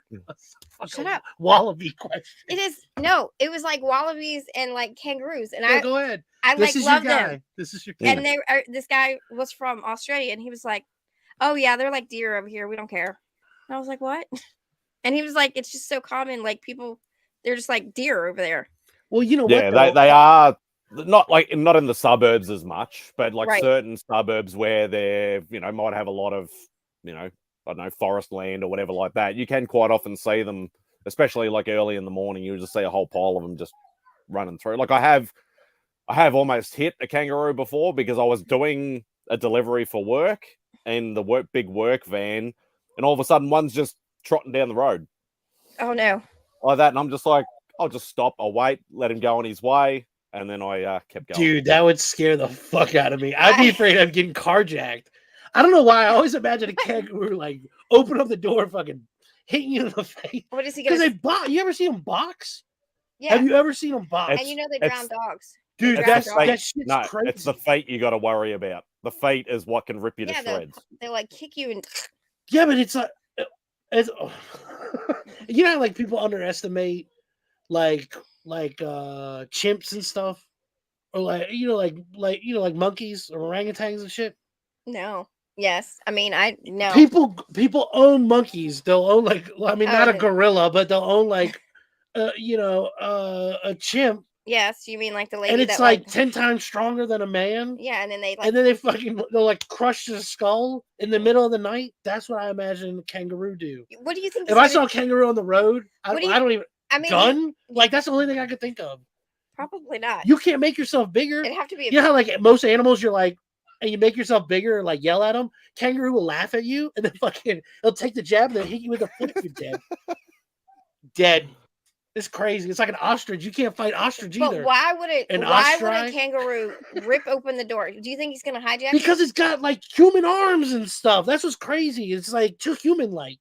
shut up, wallaby question. It was like wallabies and like kangaroos, and go ahead. I loved them. This is your guy. And this guy was from Australia, and he was like, "Oh yeah, they're like deer over here. We don't care." And I was like, "What?" And he was like, "It's just so common. Like people." They're just like deer over there. Well, you know what? Yeah, they are not in the suburbs as much, but like certain suburbs where they're, might have a lot of, I don't know, forest land or whatever like that. You can quite often see them, especially like early in the morning. You just see a whole pile of them just running through. Like I have almost hit a kangaroo before because I was doing a delivery for work in the big work van, and all of a sudden one's just trotting down the road. Oh no. Like that, and I'm just like, I'll just stop, I'll wait, let him go on his way, and then I kept going. Dude, that would scare the fuck out of me. I'd be afraid of getting carjacked. I don't know why. I always imagine a kangaroo like open up the door, fucking hitting you in the face. What is he gonna? Because you ever see them box? Yeah. Have you ever seen them box? And they drown dogs. Dude, that shit's crazy. It's the fate you got to worry about. The fate is what can rip you to shreds. They like kick you and. Yeah, but it's like. Like people underestimate like chimps and stuff, or like monkeys or orangutans and shit. No. Yes. I mean, I know people own monkeys. They'll own not a gorilla, but they'll own a chimp. Yes, you mean like the lady, and it's that 10 times stronger than a man. Yeah, and then they they'll crush the skull in the middle of the night. That's what I imagine a kangaroo do. What do you think? If I saw a kangaroo on the road, I don't even. I mean, gun. That's the only thing I could think of. Probably not. You can't make yourself bigger. It'd have to be. You know how most animals, you're and you make yourself bigger, and yell at them. Kangaroo will laugh at you, and then they'll take the jab, and then hit you with a foot. You're dead. Dead. It's crazy. It's like an ostrich. You can't fight ostrich either. But why would a kangaroo rip open the door? Do you think he's gonna hijack? Because it's got human arms and stuff. That's what's crazy. It's too human-like.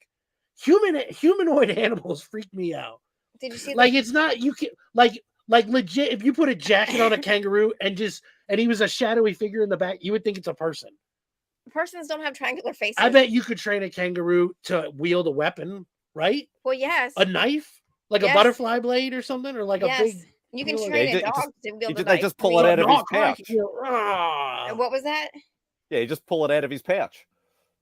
Humanoid animals freak me out. Did you see? It's not you can legit. If you put a jacket on a kangaroo and he was a shadowy figure in the back, you would think it's a person. Persons don't have triangular faces. I bet you could train a kangaroo to wield a weapon, right? Well, yes. A knife. Like a butterfly blade or something, or a big. You can train a dog to wield a knife. They just pull it out of his pouch. What was that? Yeah, you just pull it out of his pouch.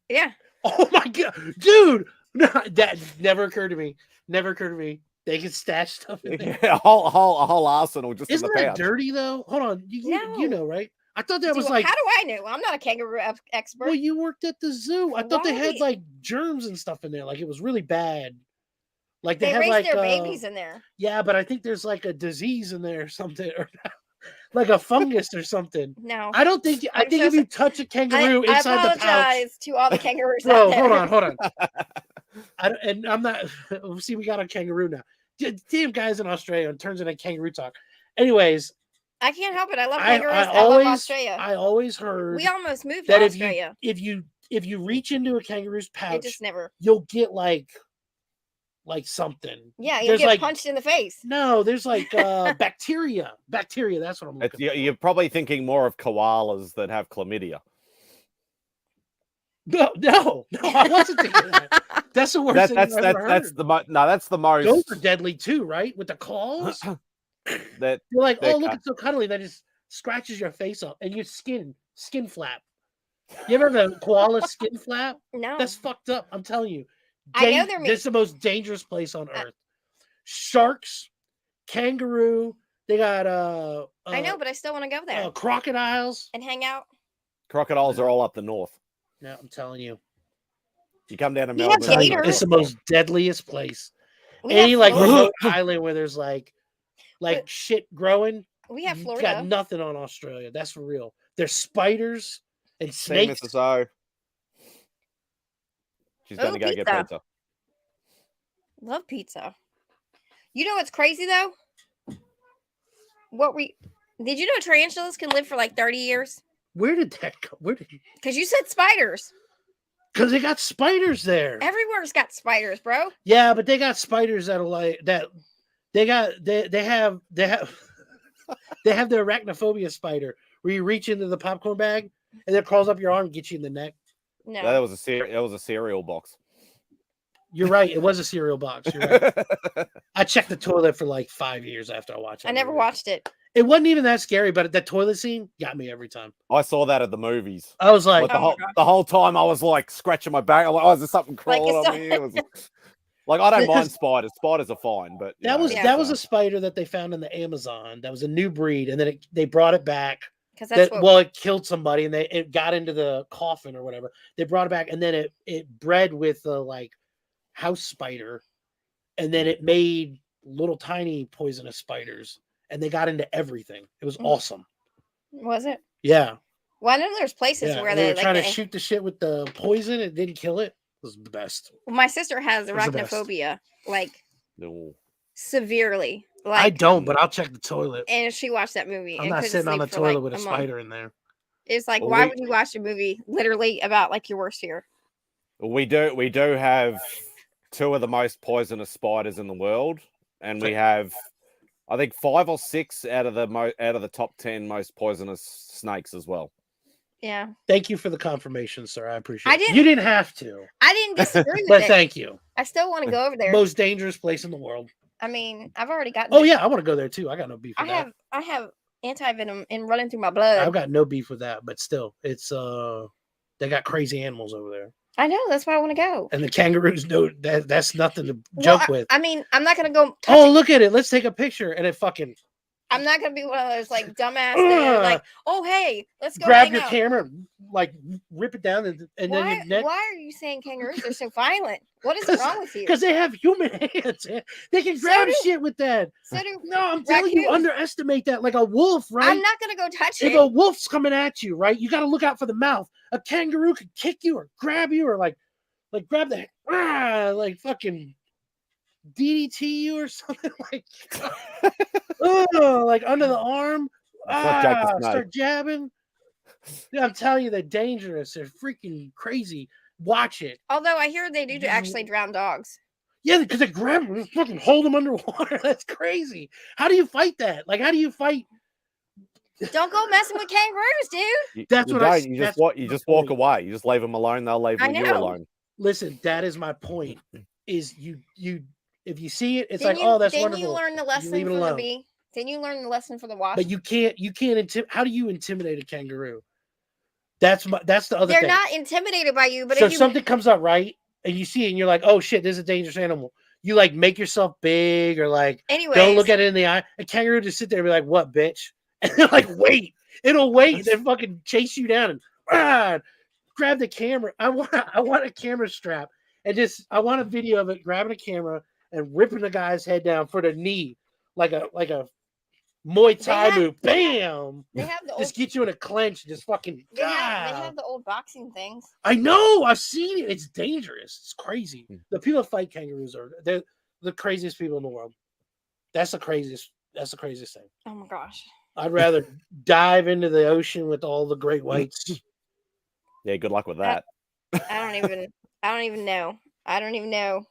Yeah. Oh my god, dude! That never occurred to me. Never occurred to me. They can stash stuff in there. Yeah, a whole arsenal just Isn't in the pouch. Isn't that dirty though? Hold on, you know, right? I thought that was How do I know? I'm not a kangaroo expert. Well, you worked at the zoo. I thought they had germs and stuff in there. It was really bad. They have raise their babies in there. Yeah, but I think there's a disease in there or something, or a fungus or something. No, I don't think. I think if you touch a kangaroo inside the pouch. I apologize to all the kangaroos. Bro, hold on. I'm not. See, we got a kangaroo now. Damn, guys in Australia, it turns into kangaroo talk. Anyways, I can't help it. I love I kangaroos. I love always Australia. I always heard We almost moved to that Australia. if you reach into a kangaroo's It pouch, just never. you'll get like something. Yeah, you'll There's get like punched in the face. no, there's like bacteria. Bacteria. That's what I'm looking for. You're probably thinking more of koalas that have chlamydia. No, I wasn't thinking that. That's the worst thing I've ever heard. That's the most. Those are deadly too, right? With the claws. That You're like, they're oh, look, cut. it's so cuddly. That just scratches your face up and your skin flap. You ever have a koala skin flap? No. That's fucked up. I'm telling you. I know they're This is the most dangerous place on earth. Sharks, kangaroo. They got I know, but I still want to go there crocodiles and hang out. Crocodiles are all up the north. No, I'm telling you. You come down to We have Melbourne. gators. It's the most deadliest place. We Any have like Florida. remote island where there's like shit growing. We have You Florida. got nothing on Australia. That's for real. There's spiders and Same snakes. as O. She's going to go get pizza. pizza. Love pizza. You know what's crazy though? Did you know tarantulas can live for like 30 years? Where did that go? Because you said spiders. Because they got spiders there. Everywhere's got spiders, bro. Yeah, but they got spiders that are like that. They have they have the arachnophobia spider where you reach into the popcorn bag and it crawls up your arm and gets you in the neck. No. That was a cereal box. You're right. It was a cereal box. You're right. I checked the toilet for like 5 years after I watched it. I never watched it. It wasn't even that scary, but that toilet scene got me every time. I saw that at the movies. I was like, the whole time I was like scratching my back. I'm like, oh, is there something crawling on me? It was, like, I don't mind spiders. Spiders are fine, but that was a spider that they found in the Amazon. That was a new breed, and then they brought it back. Because it killed somebody, and it got into the coffin or whatever. They brought it back, and then it bred with like house spider, and then it made little tiny poisonous spiders, and they got into everything. It was awesome. Was it? Yeah. Well, I know there's places where they were trying to shoot the shit with the poison. It didn't kill it. It was the best. Well, my sister has arachnophobia, like No. severely. Like, I don't, but I'll check the toilet. And she watched that movie. I'm not sitting on the toilet with a spider in there. It's like, why would you watch a movie literally about like your worst fear? We do have 2 of the most poisonous spiders in the world, and we have, I think, 5 or 6 out of the top 10 most poisonous snakes as well. Yeah. Thank you for the confirmation, sir. I appreciate it. You didn't have to. I didn't disagree with but it. Thank you. I still want to go over there. Most dangerous place in the world. I mean, I've already gotten. Oh yeah, I want to go there too. I got no beef with that. I have anti-venom and running through my blood. I've got no beef with that, but still, it's they got crazy animals over there. I know, that's why I want to go. And the kangaroos, that's nothing to joke with. I mean, I'm not gonna go. Look at it. Let's take a picture, and it fucking. I'm not gonna be one of those like dumbass that like, oh hey, let's go. Grab your camera, like rip it down, and then your neck. Why are you saying kangaroos are so violent? What is wrong with you? Because they have human hands. They can grab shit with that. No, I'm telling you, underestimate that. Like a wolf, right? I'm not gonna go touch it. If a wolf's coming at you, right, you got to look out for the mouth. A kangaroo could kick you or grab you or like grab the like fucking DDT you or something like. Like under the arm. Start jabbing. Yeah, I'm telling you, they're dangerous. They're freaking crazy. Watch it. Although I hear they do to actually drown dogs. Yeah, because they grab them and fucking hold them underwater. That's crazy. How do you fight that? Like, how do you fight? Don't go messing with kangaroos, dude. That's what you just walk away. You just leave them alone. They'll leave you alone. Listen, that is my point. Is you if you see it, it's oh, that's wonderful. Didn't you learn the lesson for the bee? Didn't you learn the lesson for the wasp? But you can't how do you intimidate a kangaroo? That's the other thing. They're not intimidated by you, but so if something comes up right and you see it and you're like, oh shit, this is a dangerous animal. You like make yourself big or like don't look at it in the eye. A kangaroo just sit there and be like, what, bitch? And they're like, wait. It'll wait. Then fucking chase you down and grab the camera. I want a camera strap and I want a video of it grabbing a camera and ripping the guy's head down for the knee like a Muay Thai move. Bam! They have the just get you in a clench. Just fucking. They have the old boxing things. I know. I've seen it. It's dangerous. It's crazy. The people that fight kangaroos they're the craziest people in the world. That's the craziest thing. Oh my gosh. I'd rather dive into the ocean with all the great whites. Yeah, good luck with that. I don't even know. I don't even know.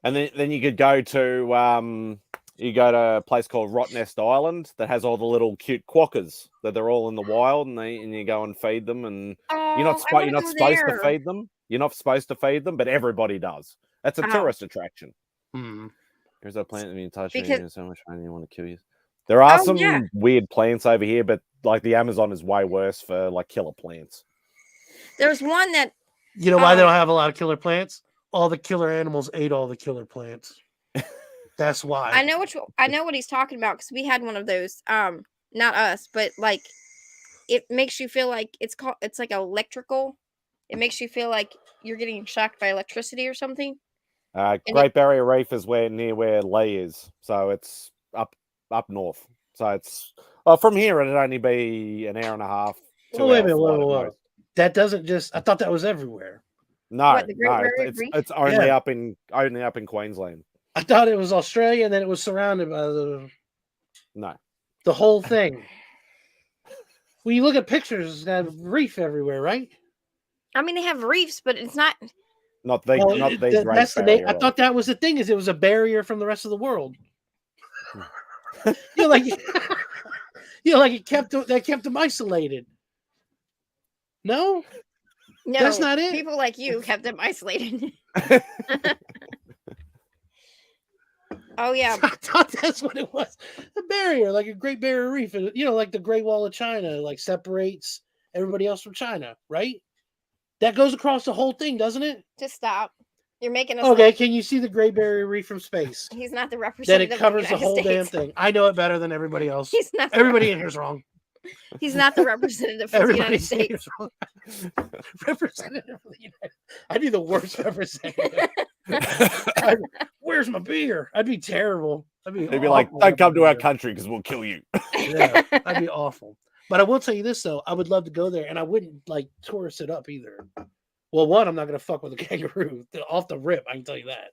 And then you could go to a place called Rottnest Island that has all the little cute quokkas that they're all in the wild, and you go and feed them, and you're not I wanna you're not go supposed to there. feed them. You're not supposed to feed them, but everybody does. That's a Oh. tourist attraction. Hmm. Here's a plant that you touch Because- you so much pain you want to kill you. There are Oh, some yeah. weird plants over here, but like the Amazon is way worse for like killer plants. There's one that You know why they don't have a lot of killer plants? All the killer animals ate all the killer plants. That's why. I know what he's talking about because we had one of those. Not us, but like it makes you feel like it's like electrical. It makes you feel like you're getting shocked by electricity or something. Great Barrier Reef is near where Lee is, so it's up north. So it's from here it'd only be an hour and a half. Wait a minute, whoa. That doesn't just. I thought that was everywhere. No, What, the Great Barrier Reef? it's only up in Queensland. I thought it was Australia, and then it was surrounded by the whole thing. When you look at pictures, it's got a reef everywhere, right? I mean, they have reefs, but it's not. Not these. That's the name. I thought that was the thing. Is it was a barrier from the rest of the world. like it kept them isolated. No, that's not it. People like you kept them isolated. Oh yeah, I thought that's what it was. A barrier, like a Great Barrier Reef, like the Great Wall of China, like separates everybody else from China, right? That goes across the whole thing, doesn't it? Just stop. You're making us. Okay, can you see the Great Barrier Reef from space? He's not the Then representative. it covers the of the whole United damn States. thing. I know it better than everybody else. He's not. Everybody in here's wrong. He's not the representative of the United States. Representative of the United. I'd be the worst representative. Where's my beer? I'd be terrible. They'd be like, "Don't come to our country because we'll kill you." Yeah, that'd be awful. But I will tell you this though, I would love to go there, and I wouldn't like tourist it up either. Well, one, I'm not going to fuck with a kangaroo off the rip. I can tell you that.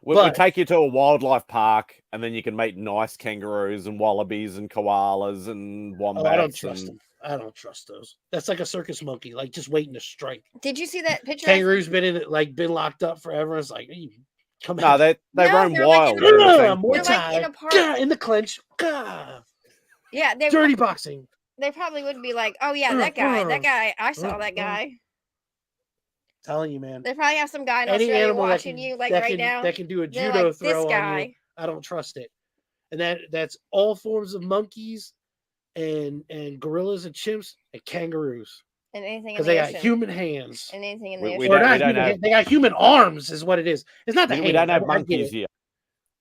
We'll take you to a wildlife park, and then you can meet nice kangaroos and wallabies and koalas and wombats. I don't trust them. I don't trust those. That's like a circus monkey, like just waiting to strike. Did you see that picture? Kangaroo's been locked up forever. It's like, come no, they roam wild. More time in the clinch. Yeah, dirty boxing. They probably would be like, "Oh yeah, that guy. I saw that guy." Telling you, man. They probably have some guy in Australia watching you, like right now. That can do a judo throw this guy. on you. I don't trust it. And that's all forms of monkeys, and gorillas and chimps and kangaroos. And anything because they got human hands. And anything in the ocean. They got human arms, is what it is. It's not the hands. We don't have monkeys here.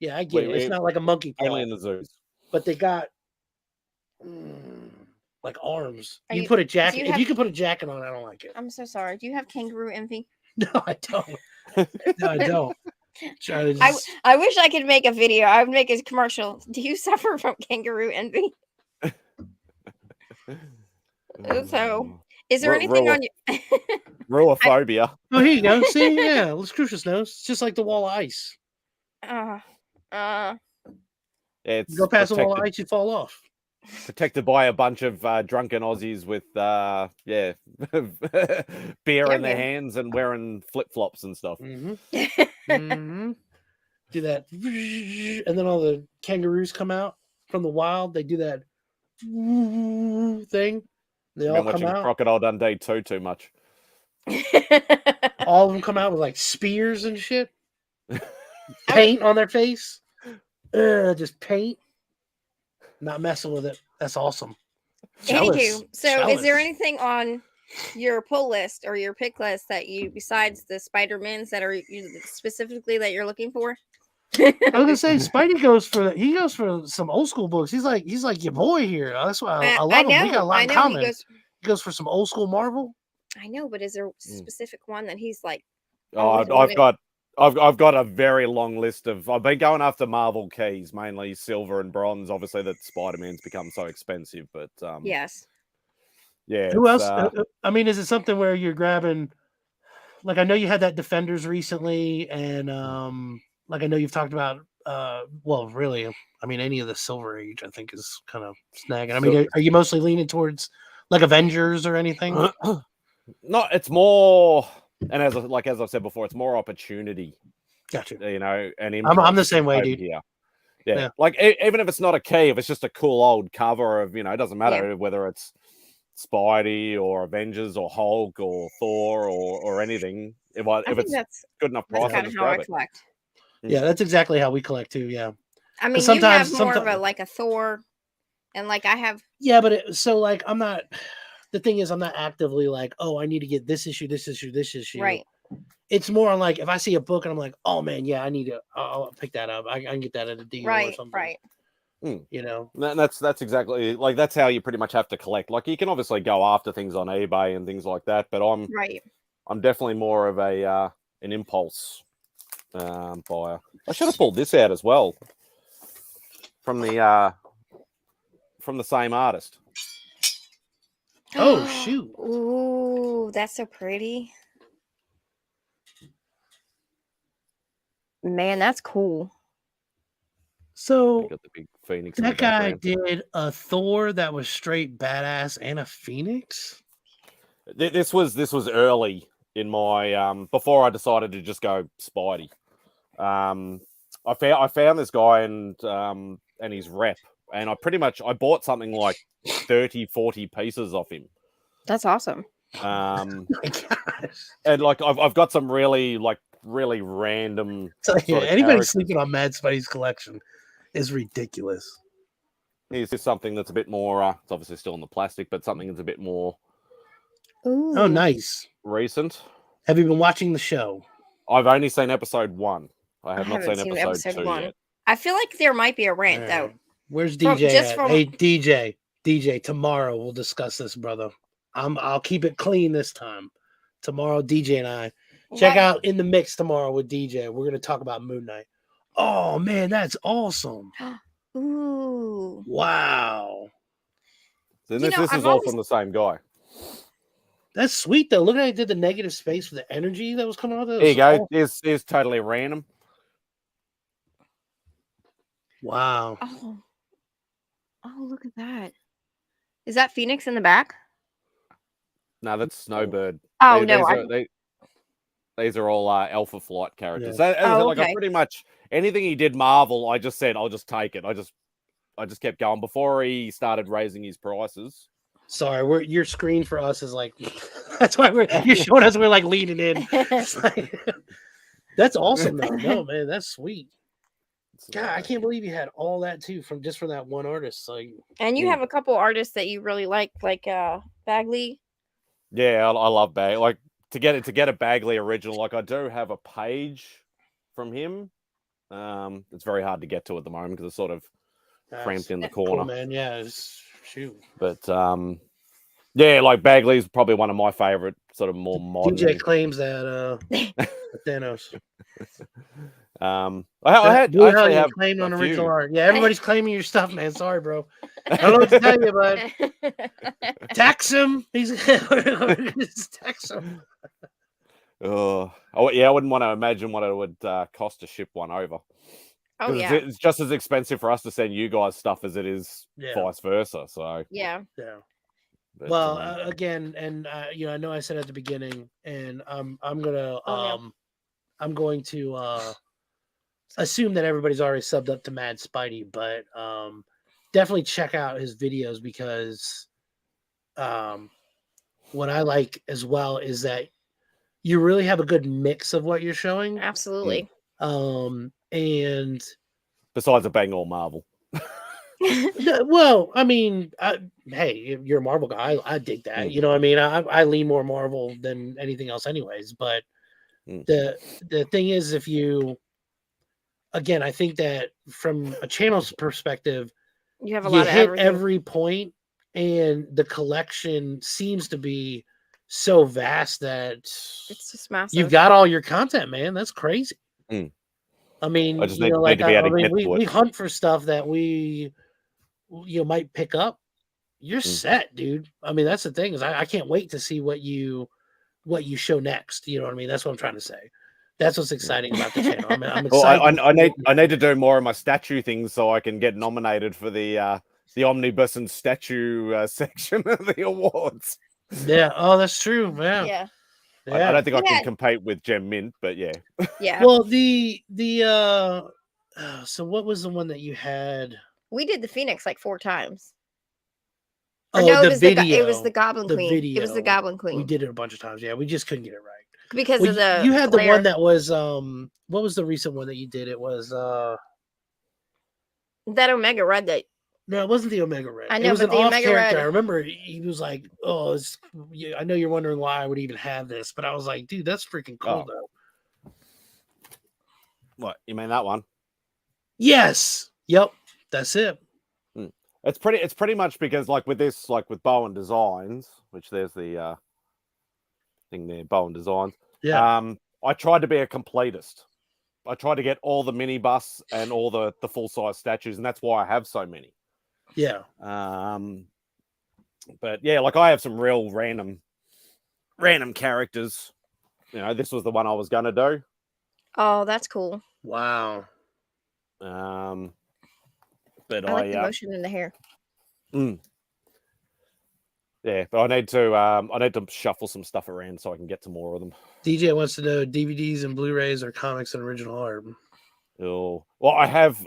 Yeah, I get it. It's not like a monkey paw. Only in the zoos. But they got like arms. You put a jacket. If you can put a jacket on, I don't like it. I'm so sorry. Do you have kangaroo envy? No, I don't. No, I don't. I wish I could make a video. I would make a commercial. Do you suffer from kangaroo envy? So, is there anything on you? Ruophobia. Oh, here you go. See, yeah, Las Cruces knows. It's just like the wall of ice. It's you go past the wall of ice, you fall off. Protected by a bunch of drunken Aussies with beer in their hands and wearing flip flops and stuff. Mm-hmm. Do that, and then all the kangaroos come out from the wild. They do that thing. They all come out. Crocodile Dundee too much. All of them come out with like spears and shit. Paint on their face. Just paint. Not messing with it. That's awesome. Anywho, so is there anything on your pull list or your pick list that you, besides the Spider-Mans, that are specifically that you're looking for? I was gonna say Spidey goes for some old school books. He's like your boy here. That's why I love him. We got a lot in common. He goes for some old school Marvel. I know, but is there a specific one that he's like? I've got a very long list of. I've been going after Marvel keys, mainly silver and bronze. Obviously, that Spider-Man's become so expensive, but yes, yeah. Who else? I mean, is it something where you're grabbing? Like, I know you had that Defenders recently, and like I know you've talked about well, really, I mean, any of the Silver Age, I think, is kind of snagging. I mean, are you mostly leaning towards like Avengers or anything? No, it's more, and as I've said before, it's more opportunity. Gotcha. You know, and I'm the same way, over dude. here. Yeah. Yeah, like even if it's not a key, if it's just a cool old cover of, it doesn't matter whether it's Spidey or Avengers or Hulk or Thor or anything. If it's that's good enough price, that's I kind of just how I grab it. collect. Yeah, that's exactly how we collect too. Yeah. I mean, you have more of a Thor, and like I have. Yeah, but so like I'm not. The thing is, I'm not actively like, oh, I need to get this issue, this issue, this issue. Right. It's more like if I see a book and I'm like, oh man, yeah, I need to. I'll pick that up. I can get that at a deal or something. Right. You know, that's exactly like that's how you pretty much have to collect. Like you can obviously go after things on eBay and things like that, but I'm definitely more of a an impulse buyer. I should have pulled this out as well from the same artist. Oh shoot! Ooh, that's so pretty. Man, that's cool. So got the big Phoenix. That guy did a Thor that was straight badass and a Phoenix. This was early in my before I decided to just go Spidey. I found this guy and his rep, and I bought something like 30, 40 pieces off him. That's awesome. Oh my gosh. And like I've got some really random. So, anybody sleeping on Mad Spidey's collection is ridiculous. Here's just something that's a bit more. It's obviously still in the plastic, but something that's a bit more. Ooh. Oh, nice. Recent. Have you been watching the show? I've only seen episode 1. I have not seen episode 2 yet. I feel like there might be a rant though. Where's DJ? Hey, DJ. Tomorrow we'll discuss this, brother. I'll keep it clean this time. Tomorrow, DJ and I check out In the Mix tomorrow with DJ. We're gonna talk about Moon Knight. Oh man, that's awesome. Ooh. Wow. So this is all from the same guy. That's sweet though. Look at how he did the negative space for the energy that was coming out of it. There you go. It's totally random. Wow. Oh, look at that. Is that Phoenix in the back? No, that's Snowbird. Oh, These are all Alpha Flight characters. Yeah. I pretty much anything he did Marvel, I just said I'll just take it. I just kept going before he started raising his prices. Sorry, your screen for us is like that's why you're showing us we're like leaning in. That's awesome though. No man, that's sweet. God, I can't believe you had all that too from that one artist. Like, and you have a couple artists that you really like Bagley. Yeah, I love Bagley. Like to get a Bagley original. Like I do have a page from him. It's very hard to get to at the moment because it's sort of cramped in the corner. Cool, man. Yeah, shoot. But yeah, like Bagley's probably one of my favorite sort of more modern. DJ claims that Thanos. I actually have claimed on original art. Yeah, everybody's claiming your stuff, man. Sorry, bro. I don't know what to tell you, bud. Tax him. Tax him. Oh yeah, I wouldn't want to imagine what it would cost to ship one over. Oh yeah, it's just as expensive for us to send you guys stuff as it is vice versa. So yeah. But, well, again, and I know I said at the beginning, and I'm going to assume that everybody's already subbed up to Mad Spidey, but definitely check out his videos because what I like as well is that you really have a good mix of what you're showing. Absolutely. And besides it being all Marvel. Well, I mean, hey, you're a Marvel guy. I dig that. You know what I mean? I lean more Marvel than anything else anyways. But the thing is, I think that from a channel's perspective, you have a lot of hit every point, and the collection seems to be so vast that it's just massive. You've got all your content, man. That's crazy. I mean, I just need to be able to get to it. We hunt for stuff that we might pick up. You're set, dude. I mean, that's the thing is I can't wait to see what you show next. You know what I mean? That's what I'm trying to say. That's what's exciting about the channel. I'm Well, excited. I need to do more of my statue things so I can get nominated for the omnibus and statue section of the awards. Yeah. Oh, that's true. Yeah. Yeah. Yeah. I don't think I can Yeah. compete with Gem Mint, but yeah. Yeah. Well, so what was the one that you had? We did the Phoenix like 4 times. Or Oh, no, the it was video. it was the Goblin The Queen. It was the video. Goblin Queen. We did it a bunch of times. Yeah, we just couldn't get it right. Because Well, of the you had the glare. one that was what was the recent one that you did? It was that Omega Red that no, it wasn't the Omega Red. I know, it was but an the off Omega character. Red- I remember he was like, "Oh, I know you're wondering why I would even have this," but I was like, "Dude, that's freaking cool, Oh. though." What, you mean that one? Yes. Yep. That's it. It's pretty much because like with this, like with Bowen Designs, which there's the thing there, Bowen Designs. Yeah. I tried to be a completist. I tried to get all the minibus and all the full size statues, and that's why I have so many. Yeah. But yeah, like I have some real random characters. You know, this was the one I was gonna do. Oh, that's cool. Wow. But I like the motion in the hair. Yeah, but I need to shuffle some stuff around so I can get to more of them. DJ wants to know DVDs and Blu-rays or comics and original art. Oh, well, I've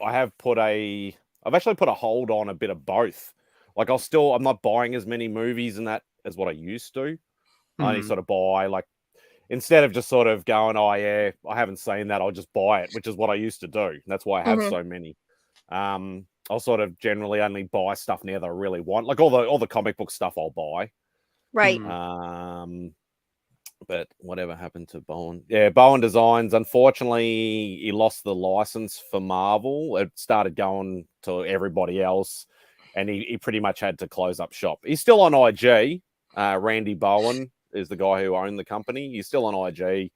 actually put a hold on a bit of both. Like I'm not buying as many movies and that as what I used to. I only sort of buy like instead of just sort of going, oh yeah, I haven't seen that, I'll just buy it, which is what I used to do. And that's why I have so many. I'll sort of generally only buy stuff now that I really want. Like all the comic book stuff I'll buy. Right. But whatever happened to Bowen? Yeah, Bowen Designs, unfortunately, he lost the license for Marvel. It started going to everybody else, and he pretty much had to close up shop. He's still on IG. Randy Bowen is the guy who owned the company. He's still on IG,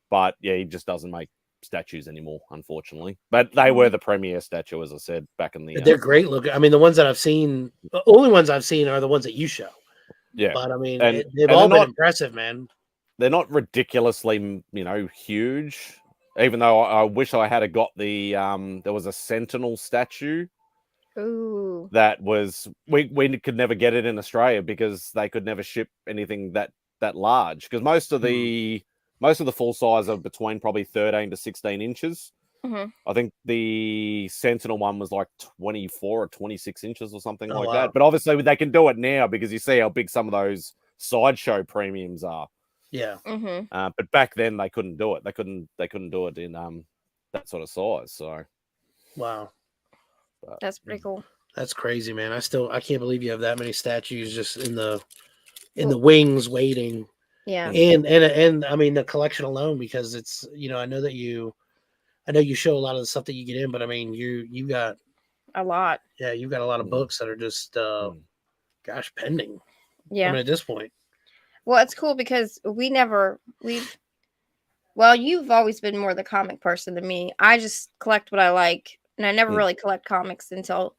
but yeah, he just doesn't make statues anymore, unfortunately. But they were the premier statue, as I said, back in the... They're great looking. I mean, the ones that I've seen, the only ones I've seen are the ones that you show. Yeah. But I mean, And they've all been impressive, man. They're not ridiculously, huge. Even though I wish I had got the there was a Sentinel statue. Ooh. That was we could never get it in Australia because they could never ship anything that large. Because most of the full size are between probably 13 to 16 inches. I think the Sentinel one was like 24 or 26 inches or something like that. But obviously they can do it now because you see how big some of those sideshow premiums are. Yeah. But back then they couldn't do it. They couldn't do it in that sort of size. So wow. That's pretty cool. That's crazy, man. I can't believe you have that many statues just in the wings waiting. Yeah. And I mean the collection alone, because it's I know you show a lot of the stuff that you get in, but I mean you got a lot. Yeah, you've got a lot of books that are just pending. Yeah. I mean at this point. Well, it's cool because you've always been more the comic person than me. I just collect what I like, and I never really collect comics until,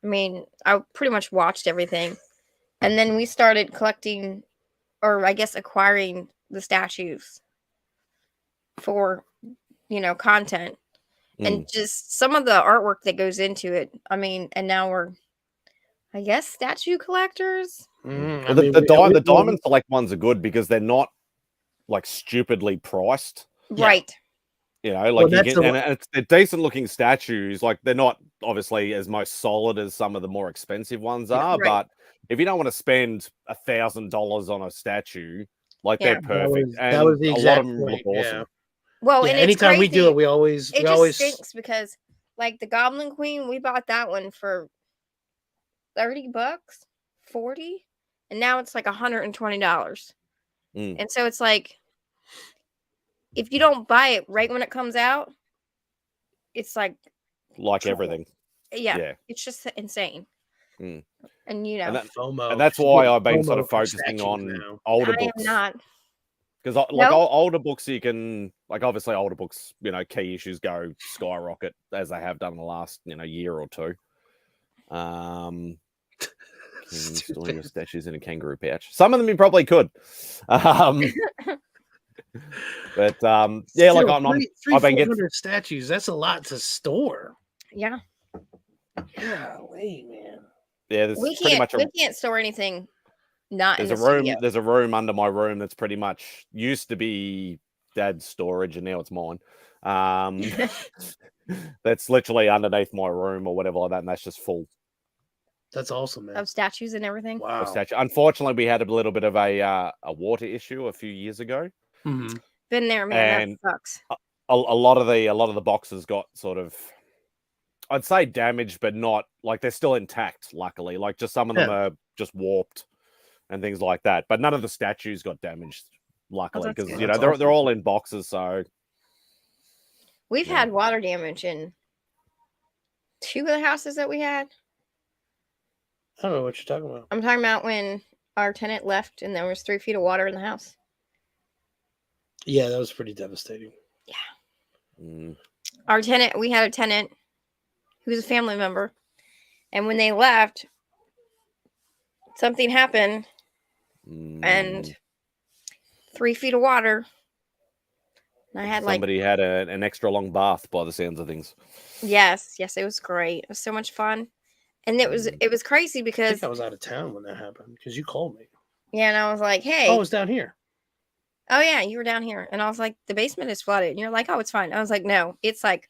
I pretty much watched everything. And then we started collecting, or I guess acquiring the statues for, content. And just some of the artwork that goes into it. And now we're, I guess, statue collectors. Well, the Diamond Select ones are good because they're not like stupidly priced, right? And they're decent looking statues. Like they're not obviously as most solid as some of the more expensive ones are, right. But if you don't want to spend $1,000 on a statue, like they're perfect, that was the a exact lot of them point. look awesome. Yeah. Well, and anytime we do it, we always stinks because like the Goblin Queen, we bought that one for $30, $40, and now it's like $120. And so it's like, if you don't buy it right when it comes out, it's like everything. Yeah. It's just insane. And FOMO. And that's why I've been sort of focusing on older books. I am not. Because older books, you can obviously older books, key issues go skyrocket as they have done in the last year or two. Storing your statues in a kangaroo pouch. Some of them you probably could. But yeah, Still, like I've been getting 400 statues. That's a lot to store. Yeah. Golly, man. yeah. There's We pretty can't much we can't store anything not in there's the a room. studio. There's a room under my room that's pretty much used to be Dad's storage, and now it's mine. That's literally underneath my room or whatever like that, and that's just full That's awesome, man. Of statues and everything. Wow. of statue. Unfortunately, we had a little bit of a water issue a few years ago, Mhm. Been there, man. And- That sucks. a lot of the boxes got sort of, I'd say damaged, but not like they're still intact. Luckily, like just some of them are just warped and things like that. But none of the statues got damaged. Luckily, that's because good. you know That's they're all in boxes. So We've Yeah. had water damage in 2 of the houses that we had. I don't know what you're talking about. I'm talking about when our tenant left and there was 3 feet of water in the house. Yeah, that was pretty devastating. mm, We had a tenant who was a family member, and when they left, something happened and mm, 3 feet of water. And I had somebody had an extra long bath by the sounds of things. yes, it was great. It was so much fun. And it was crazy I because think I was out of town when that happened because you called me. yeah, and I was like, hey, Oh, I was down here. oh yeah, you were down here. And I was like, the basement is flooded. And you're like, oh, it's fine. I was like, no, it's like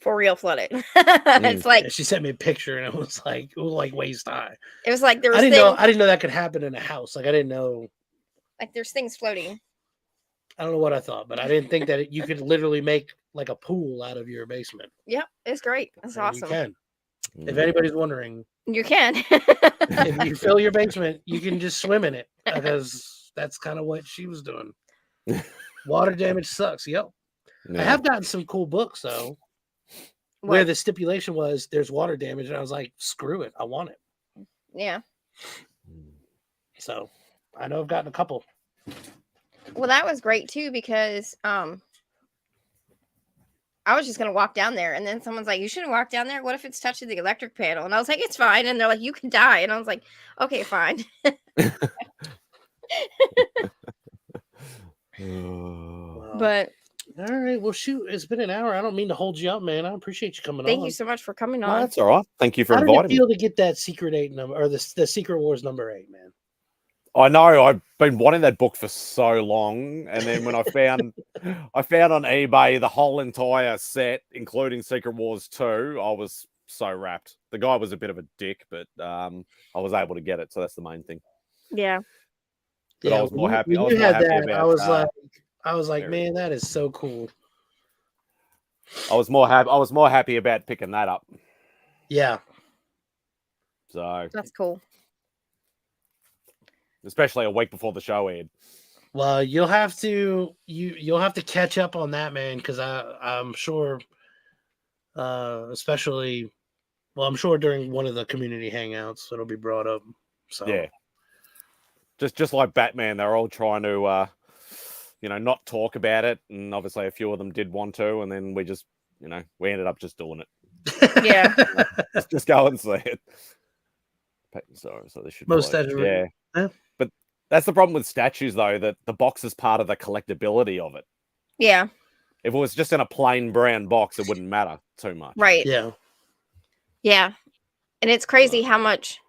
for real flooded. It's like Yeah, she sent me a picture and it was like waist high. it was like there was I things didn't know that could happen in a house. Like I didn't know. like there's things floating. I don't know what I thought, but I didn't think that you could literally make like a pool out of your basement. Yep, it's great. It's And awesome. You can. If Mm. anybody's wondering, You can. if you fill your basement, you can just swim in it because that's kind of what she was doing. Water damage sucks. Yep. I Yeah. have gotten some cool books though, where What? the stipulation was there's water damage, and I was like, screw it, I want it. Yeah. So I know I've gotten a couple. Well, that was great too because I was just gonna walk down there, and then someone's like, "You shouldn't walk down there. What if it's touching the electric panel?" And I was like, "It's fine." And they're like, "You can die." And I was like, "Okay, fine." Oh. But All right, well, shoot, it's been an hour. I don't mean to hold you up, man. I appreciate you coming thank on. you so much for coming No, on. that's all right. Thank you for How did it inviting me. feel to get that Secret 8 number or the Secret Wars number 8, man? I know I've been wanting that book for so long, and then when I found on eBay the whole entire set, including Secret Wars 2, I was so wrapped. The guy was a bit of a dick, but I was able to get it, so that's the main thing. Yeah. But I was more happy. When I was you more had happy that, about. I was like, there man, that is so cool. I was more happy about picking that up. Yeah, So, That's cool. especially a week before the show aired. well, you'll have to catch up on that, man, because I'm sure, especially, well, I'm sure during one of the community hangouts it'll be brought up. So Yeah. Just like Batman, they're all trying to not talk about it, and obviously a few of them did want to, and then we just, we ended up just doing it. Yeah. Just go and see it. So they should Most probably- definitely. yeah. Yeah. But that's the problem with statues, though, that the box is part of the collectability of it. Yeah. If it was just in a plain brown box, it wouldn't matter too much. Right. yeah, Yeah. And it's crazy how much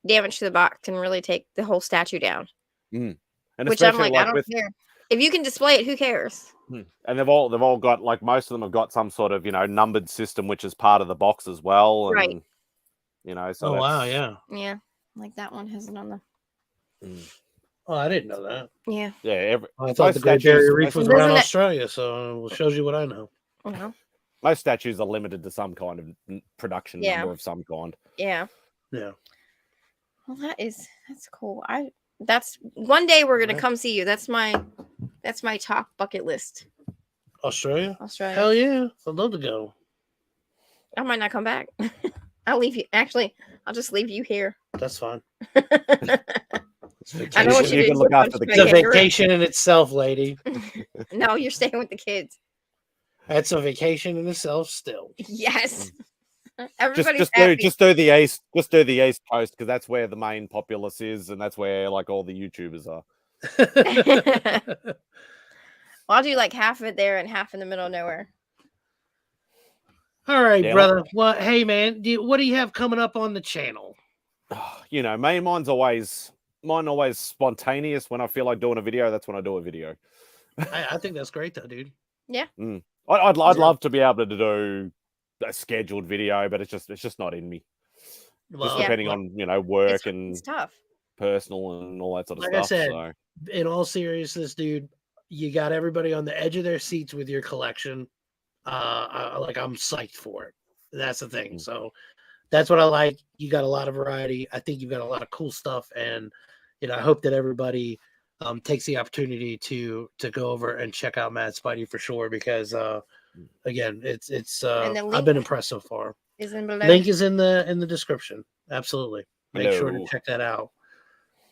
damage to the box can really take the whole statue down. And Which I'm especially like, I don't care. If you can display it, who cares? And they've all got, like, most of them have got some sort of numbered system, which is part of the box as well. And, Right. So oh wow, that's- yeah. Yeah. Like that one has it on the. Oh, I didn't know that. Yeah. Yeah, I thought most the Great statues- Barrier Reef was Doesn't around it- Australia, so it shows you what I know. Uh-huh. most statues are limited to some kind of production Yeah. number of some kind. Yeah. Yeah. Well, that's cool. That's one day we're gonna Right. come see you. That's my top bucket list. Australia? Australia. Hell yeah. I'd love to go. I might not come back. I'll leave you. Actually, I'll just leave you here. That's fine. I don't want you You to can look after the It's a Yeah, you're right. vacation in itself, lady. No, you're staying with the kids. That's a vacation in itself still. Yes. Just Everybody's do happy. just do the east coast, because that's where the main populace is, and that's where, like, all the YouTubers are. Well, I'll do like half of it there and half in the middle of nowhere. All right, Yeah. brother. Well, hey, man, what do you have coming up on the channel? You know, mine's always spontaneous. When I feel like doing a video, that's when I do a video. I think that's great, though, dude. Yeah. I'd love to be able to do a scheduled video, but it's just not in me. Well, Just depending on, you know, work and It's tough. personal and all that sort of like stuff. I said, So in all seriousness, dude, you got everybody on the edge of their seats with your collection. I'm psyched for it. That's the thing. So that's what I like. You got a lot of variety. I think you've got a lot of cool stuff, and you know, I hope that everybody takes the opportunity to go over and check out Mad Spidey for sure. Because again, it's And the I've link been impressed so far. is in below. Link is in the description. Absolutely, make sure to Hello. check that out.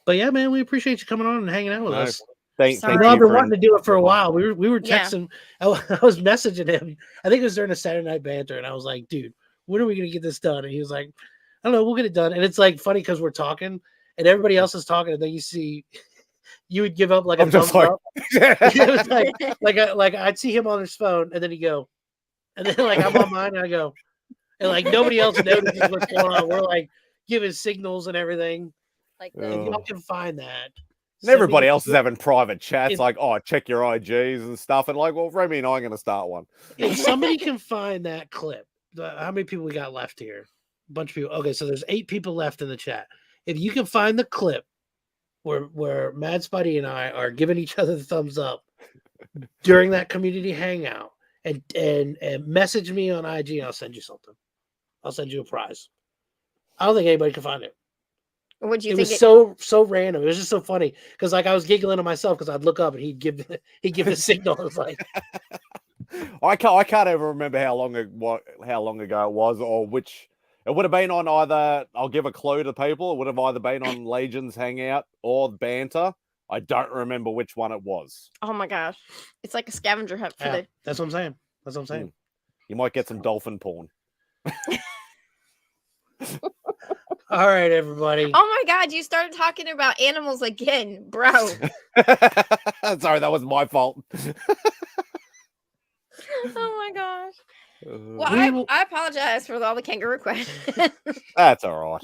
But yeah, man, we appreciate you coming on and hanging out with No, us. thank Sorry. I you know I've been for wanting to do it for a while. We were Yeah. texting. I was messaging him. I think it was during a Saturday Night Banter, and I was like, "Dude, when are we gonna get this done?" And he was like, "I don't know. We'll get it done." And it's like funny because we're talking, and everybody else is talking, and then you see, you would give up like a I'm just thumbs like, up. It was like I'd see him on his phone, and then he'd go, and then like I'm on mine, and I go, and like nobody else notices what's going on. We're like giving signals and everything. Like If the, y'all can find that. and everybody send me- else is having private chats, If- like, oh, check your IGs and stuff. And like, well, Remy and I are going to start one. If somebody can find that clip, how many people we got left here? A bunch of people. Okay, so there's 8 people left in the chat. If you can find the clip where Mad Spidey and I are giving each other the thumbs up during that community hangout, and message me on IG, and I'll send you something. I'll send you a prize. I don't think anybody can find it. would you It think was so random. It was just so funny because like I was giggling to myself because I'd look up and he'd give the signal. I was like, I can't ever remember how long ago it was, or which. It would have been on either. I'll give a clue to people. It would have either been on Legends Hangout or Banter. I don't remember which one it was. oh my gosh, it's like a scavenger hunt for yeah, the. that's what I'm saying. That's what I'm saying. You might get some dolphin porn. All right, everybody. Oh my god, you started talking about animals again, bro. Sorry, that was my fault. Oh my gosh. Well, We will- I apologize for all the kangaroo questions. That's all right.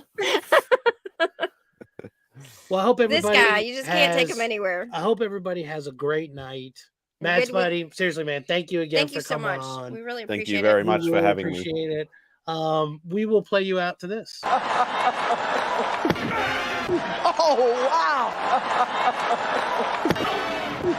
Well, I hope This everybody. guy, you just can't take has- him anywhere. I hope everybody has a great night. And Mad good week. Spidey, seriously, man, thank you again Thank for you so coming much. on. We really Thank appreciate you very it. much We for really having me. appreciate it. We will play you out to this. Oh, wow.